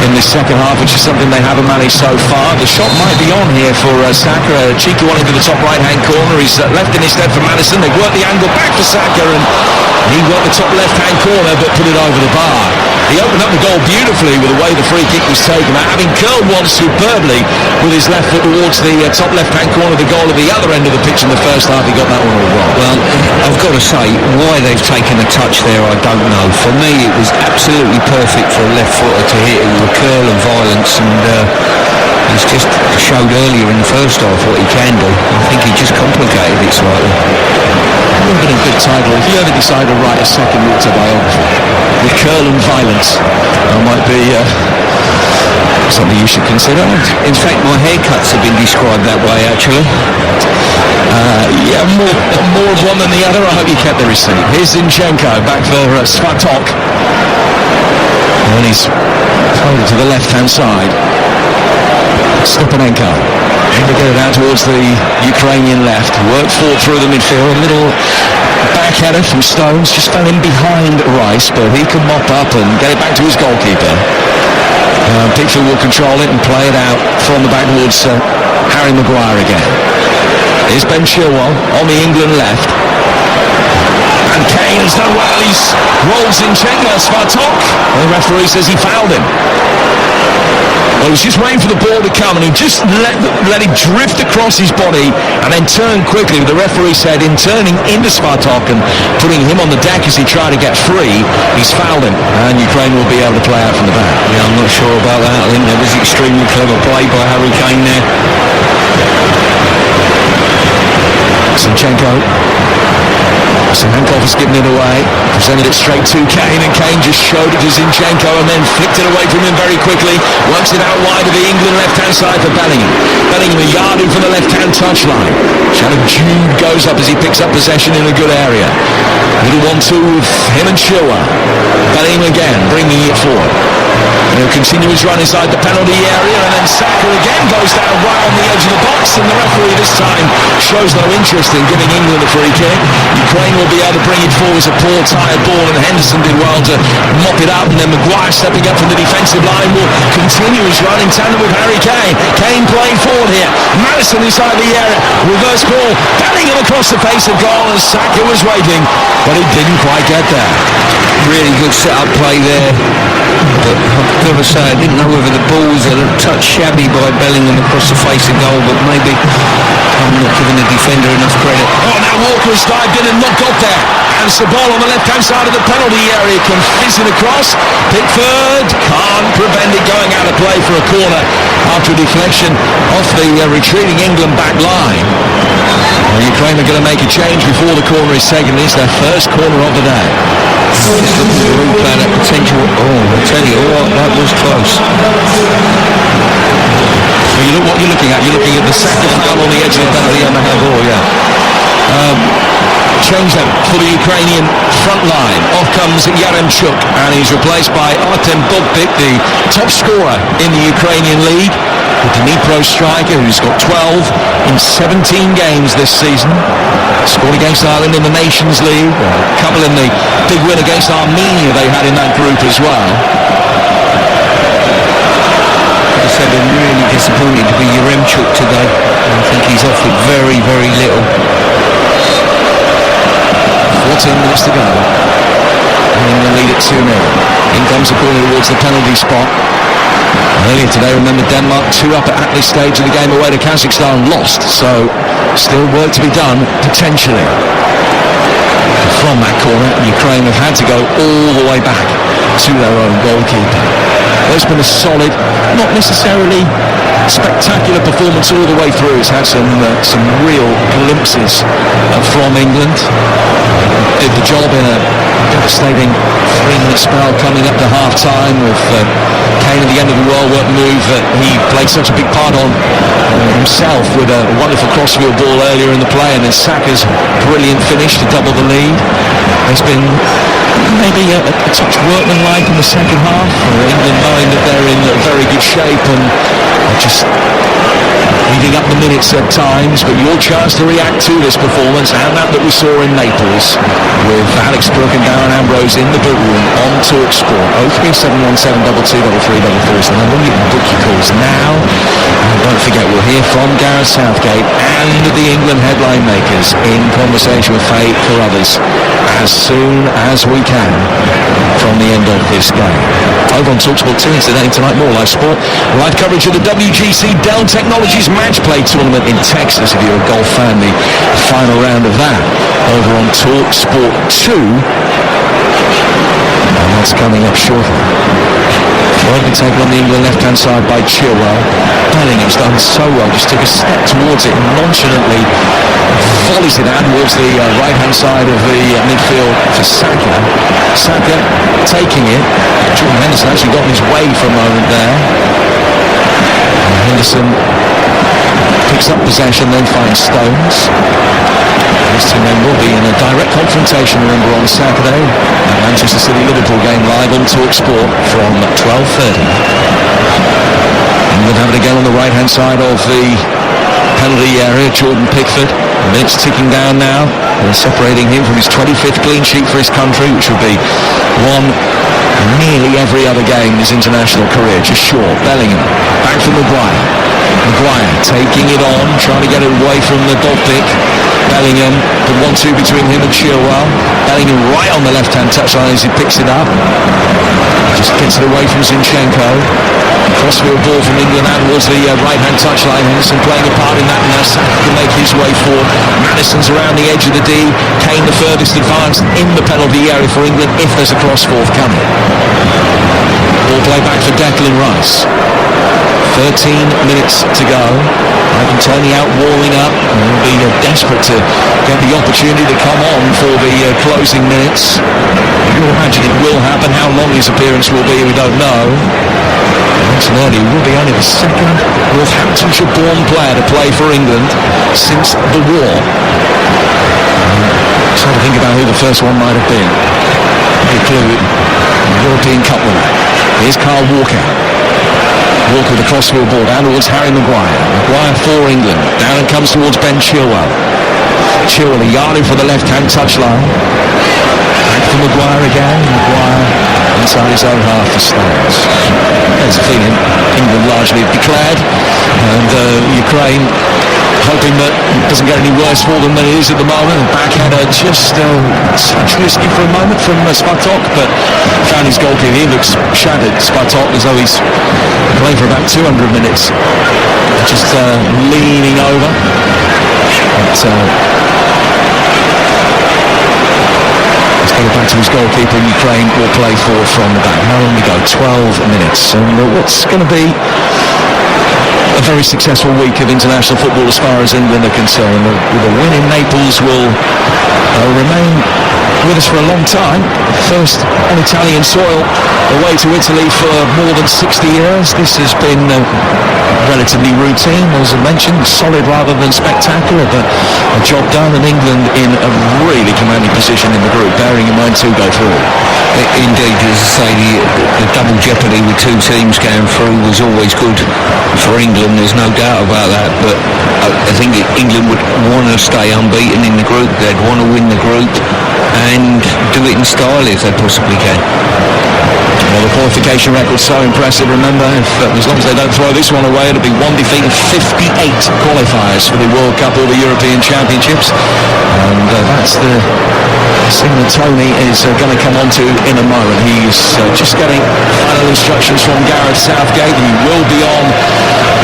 in this second half, which is something they haven't managed so far. The shot might be on here for Saka. A cheeky one into the top right-hand corner. He's left in his stead for Maddison. They've worked the angle back for Saka, and he worked the top left-hand corner but put it over the bar. He opened up the goal beautifully with the way the free kick was taken, having curled one superbly with his left foot towards the top left-hand corner of the goal at the other end of the pitch in the first half. He got that one all wrong. Well, I've got to say, why they've taken a touch there, I don't know. For me, it was absolutely perfect for a left footer to hit it with curl and violence, and he's just showed earlier in the first half what he can do. I think he just complicated it slightly. That would have been a good title if you ever decide to write a second autobiography with curl and violence. That might be something you should consider. In fact, my haircuts have been described that way, actually. Yeah, more of one than the other. I hope you kept the receipt. Here's Zinchenko back for Svatok. And he's folded to the left-hand side. Stepanenko. And to get it out towards the Ukrainian left. Worked forward through the midfield. A little back header from Stones. Just fell in behind Rice, but he can mop up and get it back to his goalkeeper. Pickford will control it and play it out from the back towards Harry Maguire again. Here's Ben Chilwell on the England left. And Kane has done well. He's rolled Zinchenko. Svatok. The referee says he fouled him. Well, he was just waiting for the ball to come, and he just let it drift across his body and then turn quickly. The referee said in turning into Svatok and putting him on the deck as he tried to get free, he's fouled him, and Ukraine will be able to play out from the back. Yeah, I'm not sure about that. I think that was extremely clever play by Harry Kane there. Zinchenko. Hankov has given it away, presented it straight to Kane, and Kane just showed it to Zinchenko and then flicked it away from him very quickly, works it out wide of the England left-hand side for Bellingham. Bellingham a yard in from the left-hand touchline. Shadow Jude goes up as he picks up possession in a good area. Little 1-2 with him and Chilwell. Bellingham again, bringing it forward. And he'll continue his run inside the penalty area, and then Saka again goes down right on the edge of the box, and the referee this time shows no interest in giving England a free kick. Ukraine will be able to bring it forward as a poor tired ball, and Henderson did well to mop it up, and then Maguire stepping up from the defensive line will continue his run in tandem with Harry Kane. Kane playing forward here. Madison inside the area. Reverse ball. Bellingham across the face of goal, and Saka was waiting, but he didn't quite get there. Really good set-up play there. But I've got to say, I didn't know whether the ball was a touch shabby by Bellingham across the face of goal, but maybe I'm not giving the defender enough credit. Oh, now Walker's dived in and not got there. And Sabal on the left-hand side of the penalty area can fizz it across. Pickford can't prevent it going out of play for a corner after a deflection off the retreating England back line. Well, Ukraine are going to make a change before the corner is taken. It's their first corner of the day. Just looking at the replay, that potential. Oh, I tell you what, that was close. So you look what you're looking at. You're looking at the second foul on the edge of the penalty on the handball, change that for the Ukrainian front line. Off comes Yaremchuk, and he's replaced by Artem Bogduk, the top scorer in the Ukrainian league. The Dnipro striker who's got 12 in 17 games this season. Scored against Ireland in the Nations League, a couple in the big win against Armenia they had in that group as well. I said I'm really disappointed to be Yaremchuk today. I think he's offered very, very little. 14 minutes to go. And in the lead at 2-0. In comes the corner towards the penalty spot. Earlier today, remember, Denmark 2 up at this stage of the game away to Kazakhstan, lost. So still work to be done, potentially. From that corner, Ukraine have had to go all the way back to their own goalkeeper. There's been a solid, not necessarily spectacular performance all the way through. It's had some real glimpses from England. Did the job in a devastating 3-minute spell coming up to half-time with Kane at the end of the well work move that he played such a big part on himself with a wonderful crossfield ball earlier in the play, and then Saka's brilliant finish to double the lead. There's been maybe a touch workmanlike in the second half. England knowing that they're in very good shape and just eating up the minutes at times, but your chance to react to this performance and that we saw in Naples with Alex Brooke and Darren Ambrose in the boot room on Talksport. 03717223344 is the number. You can book your calls now. And don't forget, we'll hear from Gareth Southgate and the England headline makers in conversation with Faye Carruthers as soon as we can from the end of of this game. Over on Talksport 2 incidentally tonight, more live sport. Live coverage of the WGC Dell Technologies Match Play Tournament in Texas. If you're a golf fan, the final round of that over on Talksport 2. And that's coming up shortly. Won't be taken on the England left-hand side by Chilwell. Bellingham's done so well, just took a step towards it and nonchalantly volleys it out towards the right-hand side of the midfield for Saka. Saka taking it. Jordan Henderson actually got in his way for a moment there. And Henderson picks up possession, then finds Stones. These two men will be in a direct confrontation, remember, on Saturday. The Manchester City-Liverpool game live on Talksport from 12:30. England have it again on the right-hand side of the penalty area. Jordan Pickford. The minutes ticking down now. They're separating him from his 25th clean sheet for his country, which will be one nearly every other game in his international career. Just short. Bellingham. Back from Maguire. Maguire taking it on, trying to get it away from the dog pick. Bellingham, the 1-2 between him and Chilwell. Bellingham right on the left-hand touchline as he picks it up. Just gets it away from Zinchenko. Crossfield ball from England out towards the right-hand touchline. Henderson playing a part in that. Now Saka can make his way forward. Maddison's around the edge of the D. Kane the furthest advanced in the penalty area for England if there's a cross forthcoming. Ball play back for Declan Rice. 13 minutes to go. Ivan Toney out warming up. He'll be desperate to get the opportunity to come on for the closing minutes. You imagine it will happen. How long his appearance will be, we don't know. Antonelli will be only the second Northamptonshire-born player to play for England since the war. Trying to think about who the first one might have been. A clue. European Cup winner. Here's Carl Walker. Walker with the crossfield ball down towards Harry Maguire. Maguire for England. Down and comes towards Ben Chilwell. Chilwell a yard in for the left-hand touchline. Back for Maguire again. Maguire inside his own half for Stones. There's a feeling England largely declared. And UKrane hoping that it doesn't get any worse for them than it is at the moment. And backhander just touch risky for a moment from Spartak, but found his goalkeeper. He looks shattered, Spartak, as though he's playing for about 200 minutes. Just leaning over. But, let's go back to his goalkeeper, and UKrane will play forward from the back. How long to go? 12 minutes. And what's going to be a very successful week of international football as far as England are concerned. With a win in Naples will remain with us for a long time. First on Italian soil, away to Italy for more than 60 years. This has been relatively routine, as I mentioned, solid rather than spectacular, but a job done, and England in a really commanding position in the group, bearing in mind 2 go through. Indeed, as I say, the double jeopardy with 2 teams going through was always good for England, there's no doubt about that, but I think England would want to stay unbeaten in the group. They'd want to win the group and do it in style if they possibly can. Well, the qualification record's so impressive. Remember, as long as they don't throw this one away, it'll be 1 defeat and 58 qualifiers for the World Cup or the European Championships. And that's the thing that Tony is going to come on to in a moment. He's just getting final instructions from Gareth Southgate. He will be on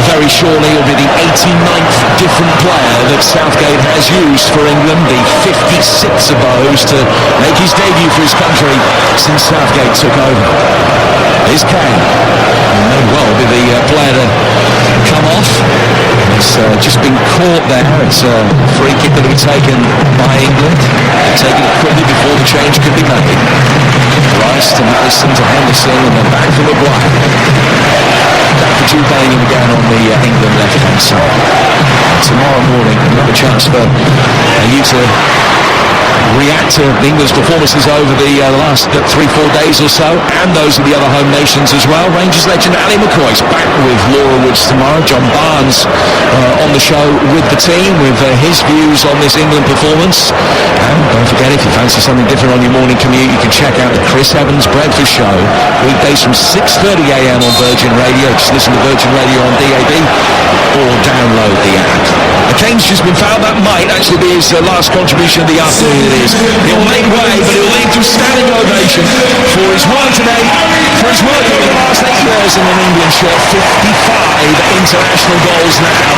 very shortly. It'll be the 89th different player that Southgate has used for England, the 56th of those to make his debut for his country since Southgate took over. Here's Kane. He may well be the player to come off. He's just been caught there. It's a free kick that will be taken by England. Taking it quickly before the change could be made. Rice to Maddison to Henderson and then back for Maguire. Back for Jude Bellingham again on the England left-hand side. Tomorrow morning, another chance for you to react to England's performances over the last 3-4 days or so, and those of the other home nations as well. Rangers legend Ali McCoy's back with Laura Woods tomorrow. John Barnes on the show with the team with his views on this England performance. And don't forget, if you fancy something different on your morning commute, you can check out the Chris Evans Breakfast Show weekdays from 6:30 a.m. on Virgin Radio. Just listen to Virgin Radio on DAB or download the app. The Kane's just been found. That might actually be his last contribution of the afternoon in is. He'll make way, but he'll lead to a standing ovation for his work today, for his work over the last 8 years in an England shirt. 55 international goals now,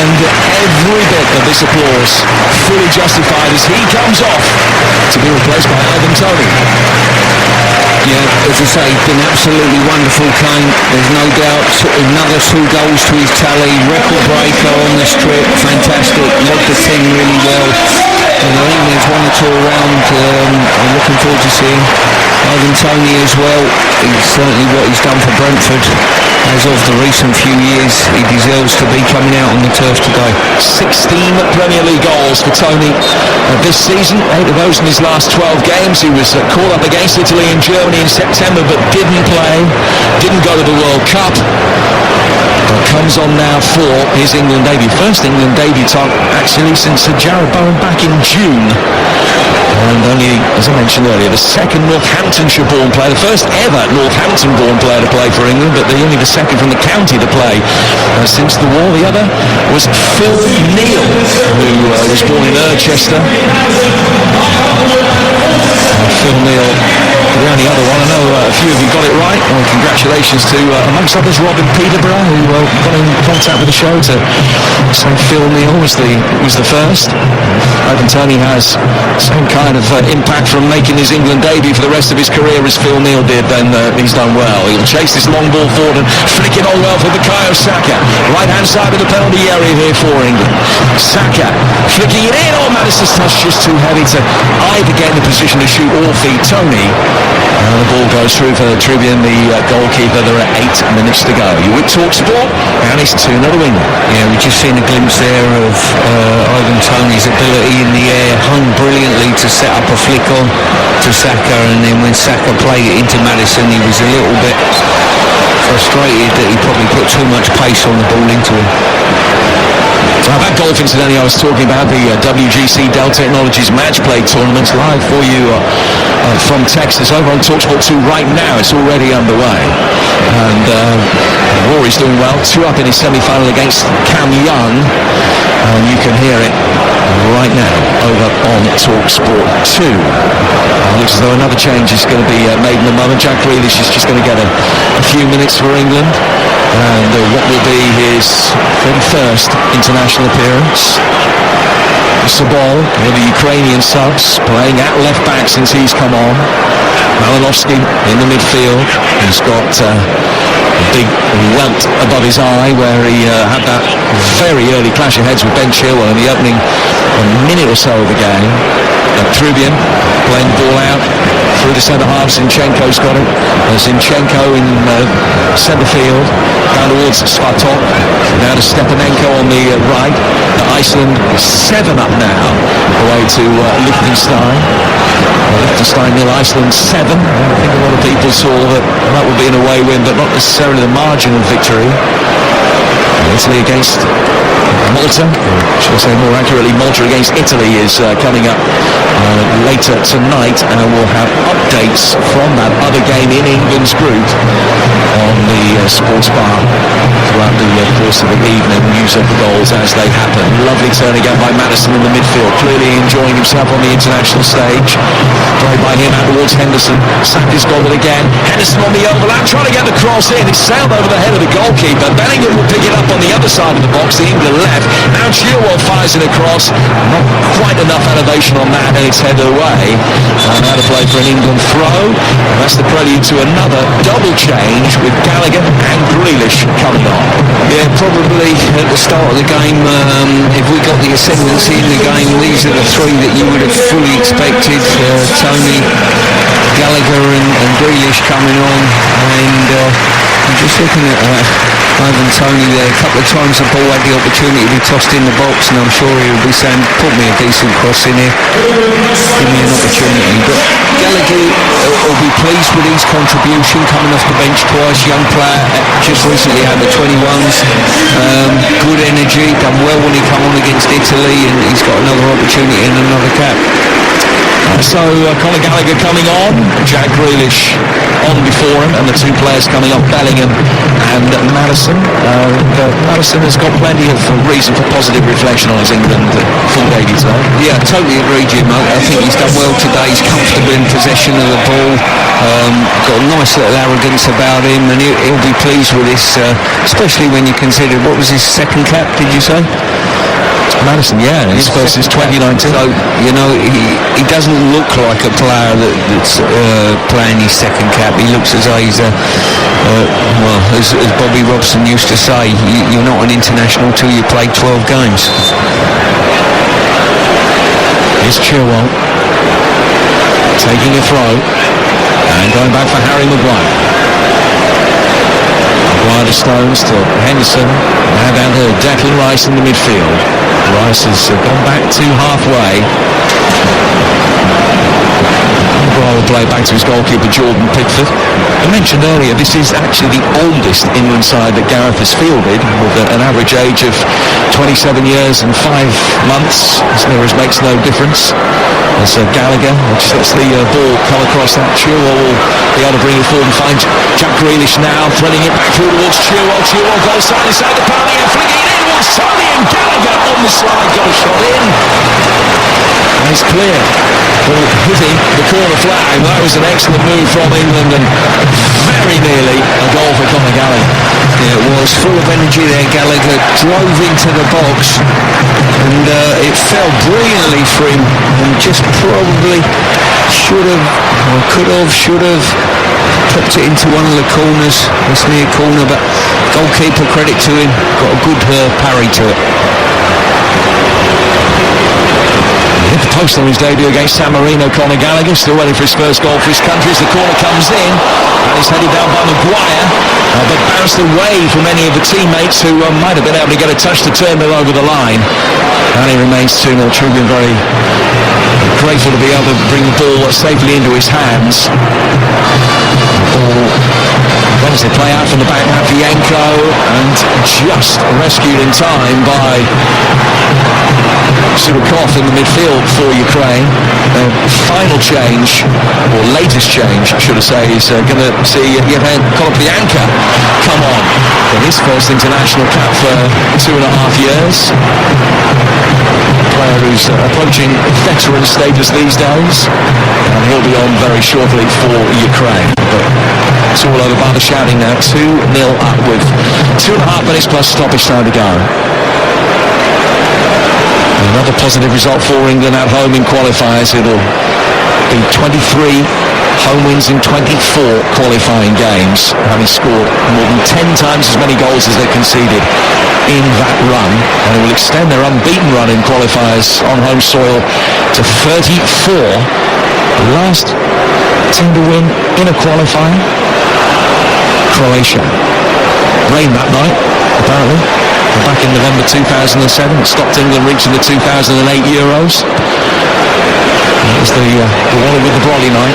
and every bit of this applause fully justified as he comes off to be replaced by Ivan Toney. Yeah, as I say, been absolutely wonderful, Kane. There's no doubt. Another 2 goals to his tally. Record breaker on this trip. Fantastic. Led the team really well. And I think there's 1 or 2 around. I'm looking forward to seeing Ivan Toney as well. It's certainly what he's done for Brentford. As of the recent few years, he deserves to be coming out on the turf today. 16 Premier League goals for Toney this season, 8 of those in his last 12 games. He was called up against Italy and Germany in September, but didn't play, didn't go to the World Cup, but comes on now for his England debut. First England debutant actually since Jared Bowen back in June. And only, as I mentioned earlier, the second Northamptonshire-born player, the first ever Northampton-born player to play for England, but only the second from the county to play since the war. The other was Phil Neal, who was born in Irchester. Phil Neal, the only other one. I know a few of you got it right. Well, congratulations to, amongst others, Robin Peterborough, who got in contact with the show to say Phil Neal was the first. Ivan Toney has same kind of impact from making his England debut for the rest of his career as Phil Neal did. Then he's done well. He'll chase this long ball forward and flick it on well for Bukayo Saka. Right hand side of the penalty area here for England. Saka flicking it in. Oh, Madison's touch just too heavy to either get in the position to shoot or feed Toney. And the ball goes through for Tribune, the goalkeeper. There are 8 minutes to go. You with Talksport, and it's 2-0 England. Yeah, we've just seen a glimpse there of Ivan Toney's ability in the air. Hung brilliantly to set up a flick on to Saka, and then when Saka played it into Madison, he was a little bit frustrated that he probably put too much pace on the ball into him. So that golf, incidentally, I was talking about the WGC Dell Technologies Match Play Tournament live for you from Texas over on Talksport 2 right now. It's already underway. And Rory's doing well. 2 up in his semi-final against Cam Young. And you can hear it right now over on Talksport 2. Looks as though another change is going to be made in a moment. Jack Grealish is just going to get a few minutes for England. And what will be his 31st international appearance. Sabol, one of the Ukrainian subs, playing at left back since he's come on. Malinovsky in the midfield. He's got a big welt above his eye where he had that very early clash of heads with Ben Chilwell in the opening minute or so of the game. Trubin playing the ball out through the centre half. Zinchenko's got it. Zinchenko in centre field down towards Svatok. Now to Stepanenko on the right. Iceland 7 up now away to Liechtenstein. Liechtenstein nil, Iceland 7. I think a lot of people saw that would be an away win, but not necessarily the margin of victory. Italy against Malta, or should I say more accurately, Malta against Italy is coming up later tonight, and we'll have updates from that other game in England's group on the sports bar throughout the course of the evening. News of the goals as they happen. Lovely turn again by Madison in the midfield, clearly enjoying himself on the international stage. Played by him out towards Henderson. Saka's got it again. Henderson on the overlap, trying to get the cross in. It's sailed over the head of the goalkeeper. Bellingham will pick it up on the other side of the box, the England left. Now Chilwell fires it across. Not quite enough elevation on that, and it's headed away. And now to play for an England throw. And that's the prelude to another double change with Gallagher and Grealish coming on. Yeah, probably at the start of the game, if we got the ascendancy in the game, these are the 3 that you would have fully expected. Toney, Gallagher and Grealish coming on, and I'm just looking at Ivan Toney there. A couple of times the ball had the opportunity to be tossed in the box, and I'm sure he'll be saying, put me a decent cross in here, give me an opportunity. But Gallagher will be pleased with his contribution, coming off the bench twice. Young player, just recently had the 21s. Good energy, done well when he come on against Italy, and he's got another opportunity and another cap. Conor Gallagher coming on, Jack Grealish on before him, and the two players coming off, Bellingham and Maddison. Maddison has got plenty of reason for positive reflection on his England full debut today. Yeah, totally agree, Jim. I think he's done well today. He's comfortable in possession of the ball. Got a nice little arrogance about him, and he'll be pleased with this, especially when you consider, what was his second cap, did you say? Madison, yeah, his first is 2019. So, you know, he doesn't look like a player that's playing his second cap. He looks as though he's well, as Bobby Robson used to say, you're not an international till you play 12 games. Here's Chilwell taking a throw and going back for Harry Maguire. Maguire to Stones to Henderson, now down to Declan Rice in the midfield. Rice has gone back to halfway. Maguire will play back to his goalkeeper Jordan Pickford. I mentioned earlier, this is actually the oldest England side that Gareth has fielded, with an average age of 27 years and 5 months, as near as makes no difference. As Gallagher just lets the ball come across that. Chilwell will be able to bring it forward and find Jack Grealish now, threading it back through towards Chilwell. Chilwell goes side inside the penalty and flicking it in towards Tony, and Gallagher on the slide got a shot in. And it's clear. Ball hitting the corner flag. That was an excellent move from England, and very nearly a goal for Conor Gallagher. Yeah, it was full of energy there. Gallagher drove into the box, and it fell brilliantly for him, and just probably should have popped it into one of the corners, this near corner, but goalkeeper, credit to him, got a good parry to it. Hit the post on his debut against San Marino. Conor Gallagher still ready for his first goal for his country as the corner comes in, and he's headed down by Maguire, but bounced away from any of the teammates who might have been able to get a touch to turn them over the line, and he remains 2-0. Trubin very grateful to be able to bring the ball safely into his hands. Ball as they play out from the back now, Bianco, and just rescued in time by Surikov in the midfield for Ukraine. Final change, or latest change, I should I say, is going to see Yevhen Konoplyanka come on for his first international cap for 2.5 years. A player who's approaching veteran status these days, and he'll be on very shortly for Ukraine. But it's all over by the shouting now. 2-0 up with 2.5 minutes plus stoppage time to go. Another positive result for England at home in qualifiers. It'll be 23 home wins in 24 qualifying games, having scored more than 10 times as many goals as they conceded in that run, and it will extend their unbeaten run in qualifiers on home soil to 34. The last team to win in a qualifier, Croatia. Rain that night, apparently. Back in November 2007, it stopped England reaching the 2008 Euros. It was the one with the Brolly night.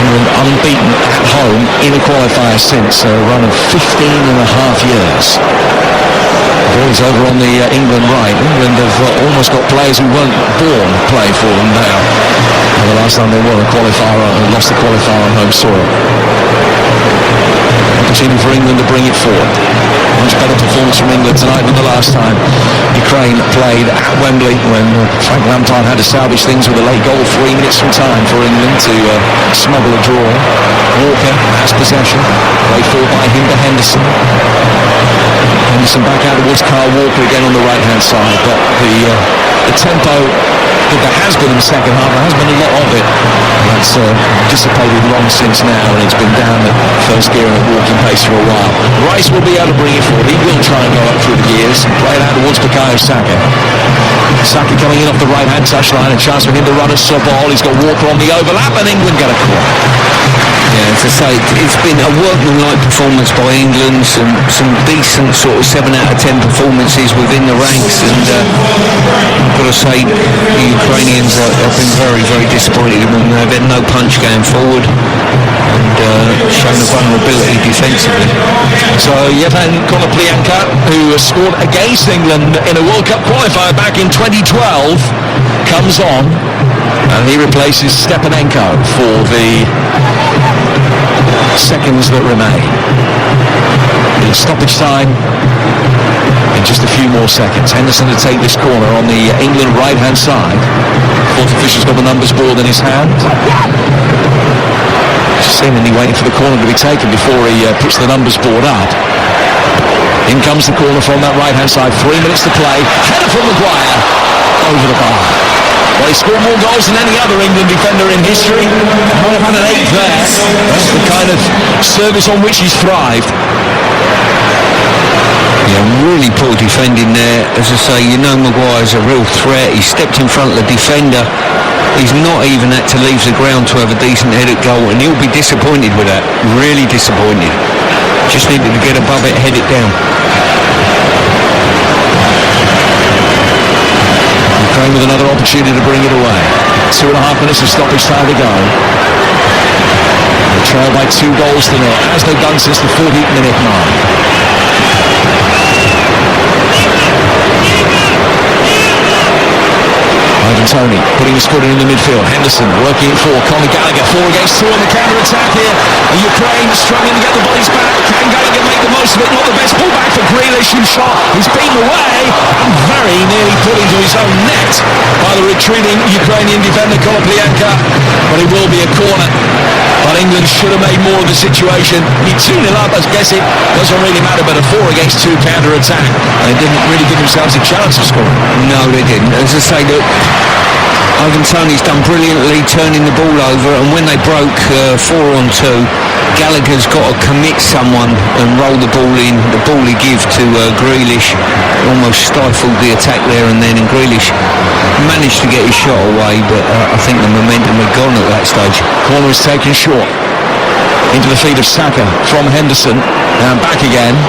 England unbeaten at home in a qualifier since, a run of 15.5 years. The ball is over on the England right. England have almost got players who weren't born playing for them now. And the last time they won a qualifier and lost the qualifier on home soil. Opportunity for England to bring it forward. Much better performance from England tonight than the last time Ukraine played at Wembley, when Frank Lampard had to salvage things with a late goal 3 minutes from time for England to smuggle a draw. Walker has possession, played forward by him to Henderson. Henderson back out towards Kyle Walker again on the right hand side, but the tempo that there has been in the second half, there has been a lot of it. That's dissipated long since now, and it's been down at first gear and at walking pace for a while. Rice will be able to bring it forward. He will try and go up through the gears and play it out towards Bukayo Saka. Saka coming in off the right hand touchline, a chance for him to run a sub-ball. He's got Walker on the overlap, and England get a corner. Yeah, as I say, it's been a workmanlike performance by England, some decent sort of 7 out of 10 performances within the ranks, and I've got to say the Ukrainians have been very, very disappointed in them. They've had no punch going forward and shown a vulnerability defensively. So Yevhen Konoplyanka, who scored against England in a World Cup qualifier back in 2012, comes on. And he replaces Stepanenko for the seconds that remain. The stoppage time in just a few more seconds. Henderson to take this corner on the England right-hand side. Fourth official's got the numbers board in his hand. Seemingly waiting for the corner to be taken before he puts the numbers board up. In comes the corner from that right-hand side. 3 minutes to play. Header from Maguire. Over the bar. Well, he scored more goals than any other England defender in history. Might have had an 8th there. That's the kind of service on which he's thrived. Yeah, really poor defending there. As I say, you know Maguire's a real threat. He stepped in front of the defender. He's not even had to leave the ground to have a decent headed goal, and he'll be disappointed with that. Really disappointed. Just needed to get above it, head it down. Ukraine with another opportunity to bring it away. 2.5 minutes of stoppage time to go. They trail by 2 goals to 0, as they've done since the 40th minute mark. Ivan Toney putting his foot in the midfield. Henderson working it for Conor Gallagher. 4 against 2 on the counter-attack here. And Ukraine struggling to get the bodies back. Can Gallagher make the most of it? Not the best pullback for Grealish, who shot. He's beaten away and very nearly put into his own net by the retreating Ukrainian defender Koloplienka. But it will be a corner. But England should have made more of the situation. He 2-0 up, I guess it doesn't really matter, but a 4 against 2 counter-attack. And they didn't really give themselves a chance of scoring. No, they didn't. As I say, look, Ivan Toney's done brilliantly turning the ball over, and when they broke 4-on-2, Gallagher's got to commit someone and roll the ball in. The ball he give to Grealish almost stifled the attack there and then, and Grealish managed to get his shot away, but I think the momentum had gone at that stage. Corner is taken short. Into the feet of Saka from Henderson. Now back again.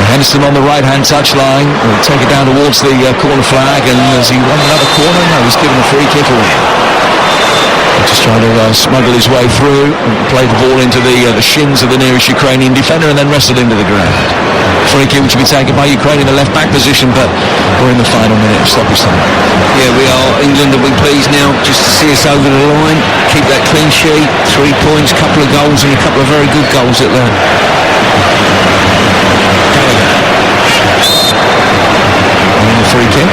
And Henderson on the right-hand touchline. Will take it down towards the corner flag. And has he won another corner? No, he's given a free kick away. Just trying to smuggle his way through and play the ball into the shins of the nearest Ukrainian defender and then wrestle into the ground. Free kick which will be taken by Ukraine in the left-back position, but we're in the final minute of stoppage time. Yeah, we are. England will be pleased now just to see us over the line, keep that clean sheet, 3 points, couple of goals and a couple of very good goals at that. And the free kick.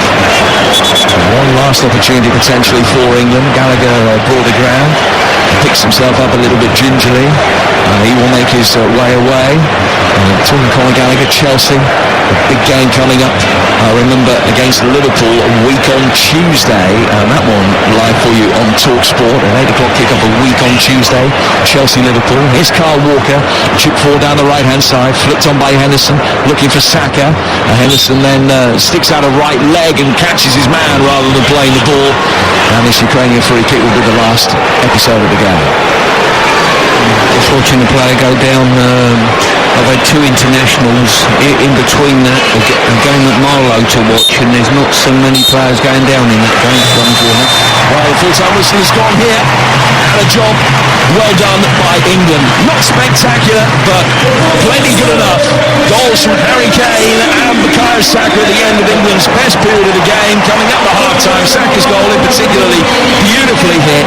One last opportunity potentially for England. Gallagher brought the ground, picks himself up a little bit gingerly. He will make his way away. Talking Conor Gallagher, Chelsea, a big game coming up. Remember, against Liverpool a week on Tuesday. That one live for you on Talksport. An 8 o'clock kick-off a week on Tuesday. Chelsea-Liverpool. Here's Kyle Walker. Chip forward down the right-hand side. Flipped on by Henderson. Looking for Saka. Henderson then sticks out a right leg and catches his man rather than playing the ball. And this Ukrainian free kick will be the last episode of the game. Just watching the player go down. I've had 2 internationals in between that. A game at Marlow to watch, and there's not so many players going down in that game. Well, the full-time whistle has gone here, and a job well done by England. Not spectacular, but plenty good enough. Goals from Harry Kane and Bukayo Saka at the end of England's best period of the game. Coming up at half-time, Saka's goal in particularly beautifully hit.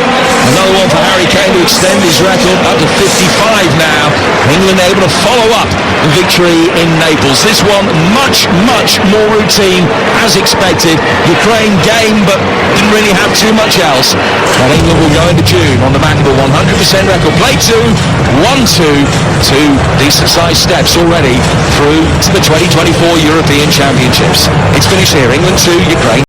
Another one for Harry Kane to extend his record up to 55 now. England able to follow up the victory in Naples. This one much, much more routine as expected. Ukraine game, but didn't really have too much else. But England will go into June on the back of a 100% record. Play 2, 1-2, 2 decent-sized steps already through to the 2024 European Championships. It's finished here. England 2, Ukraine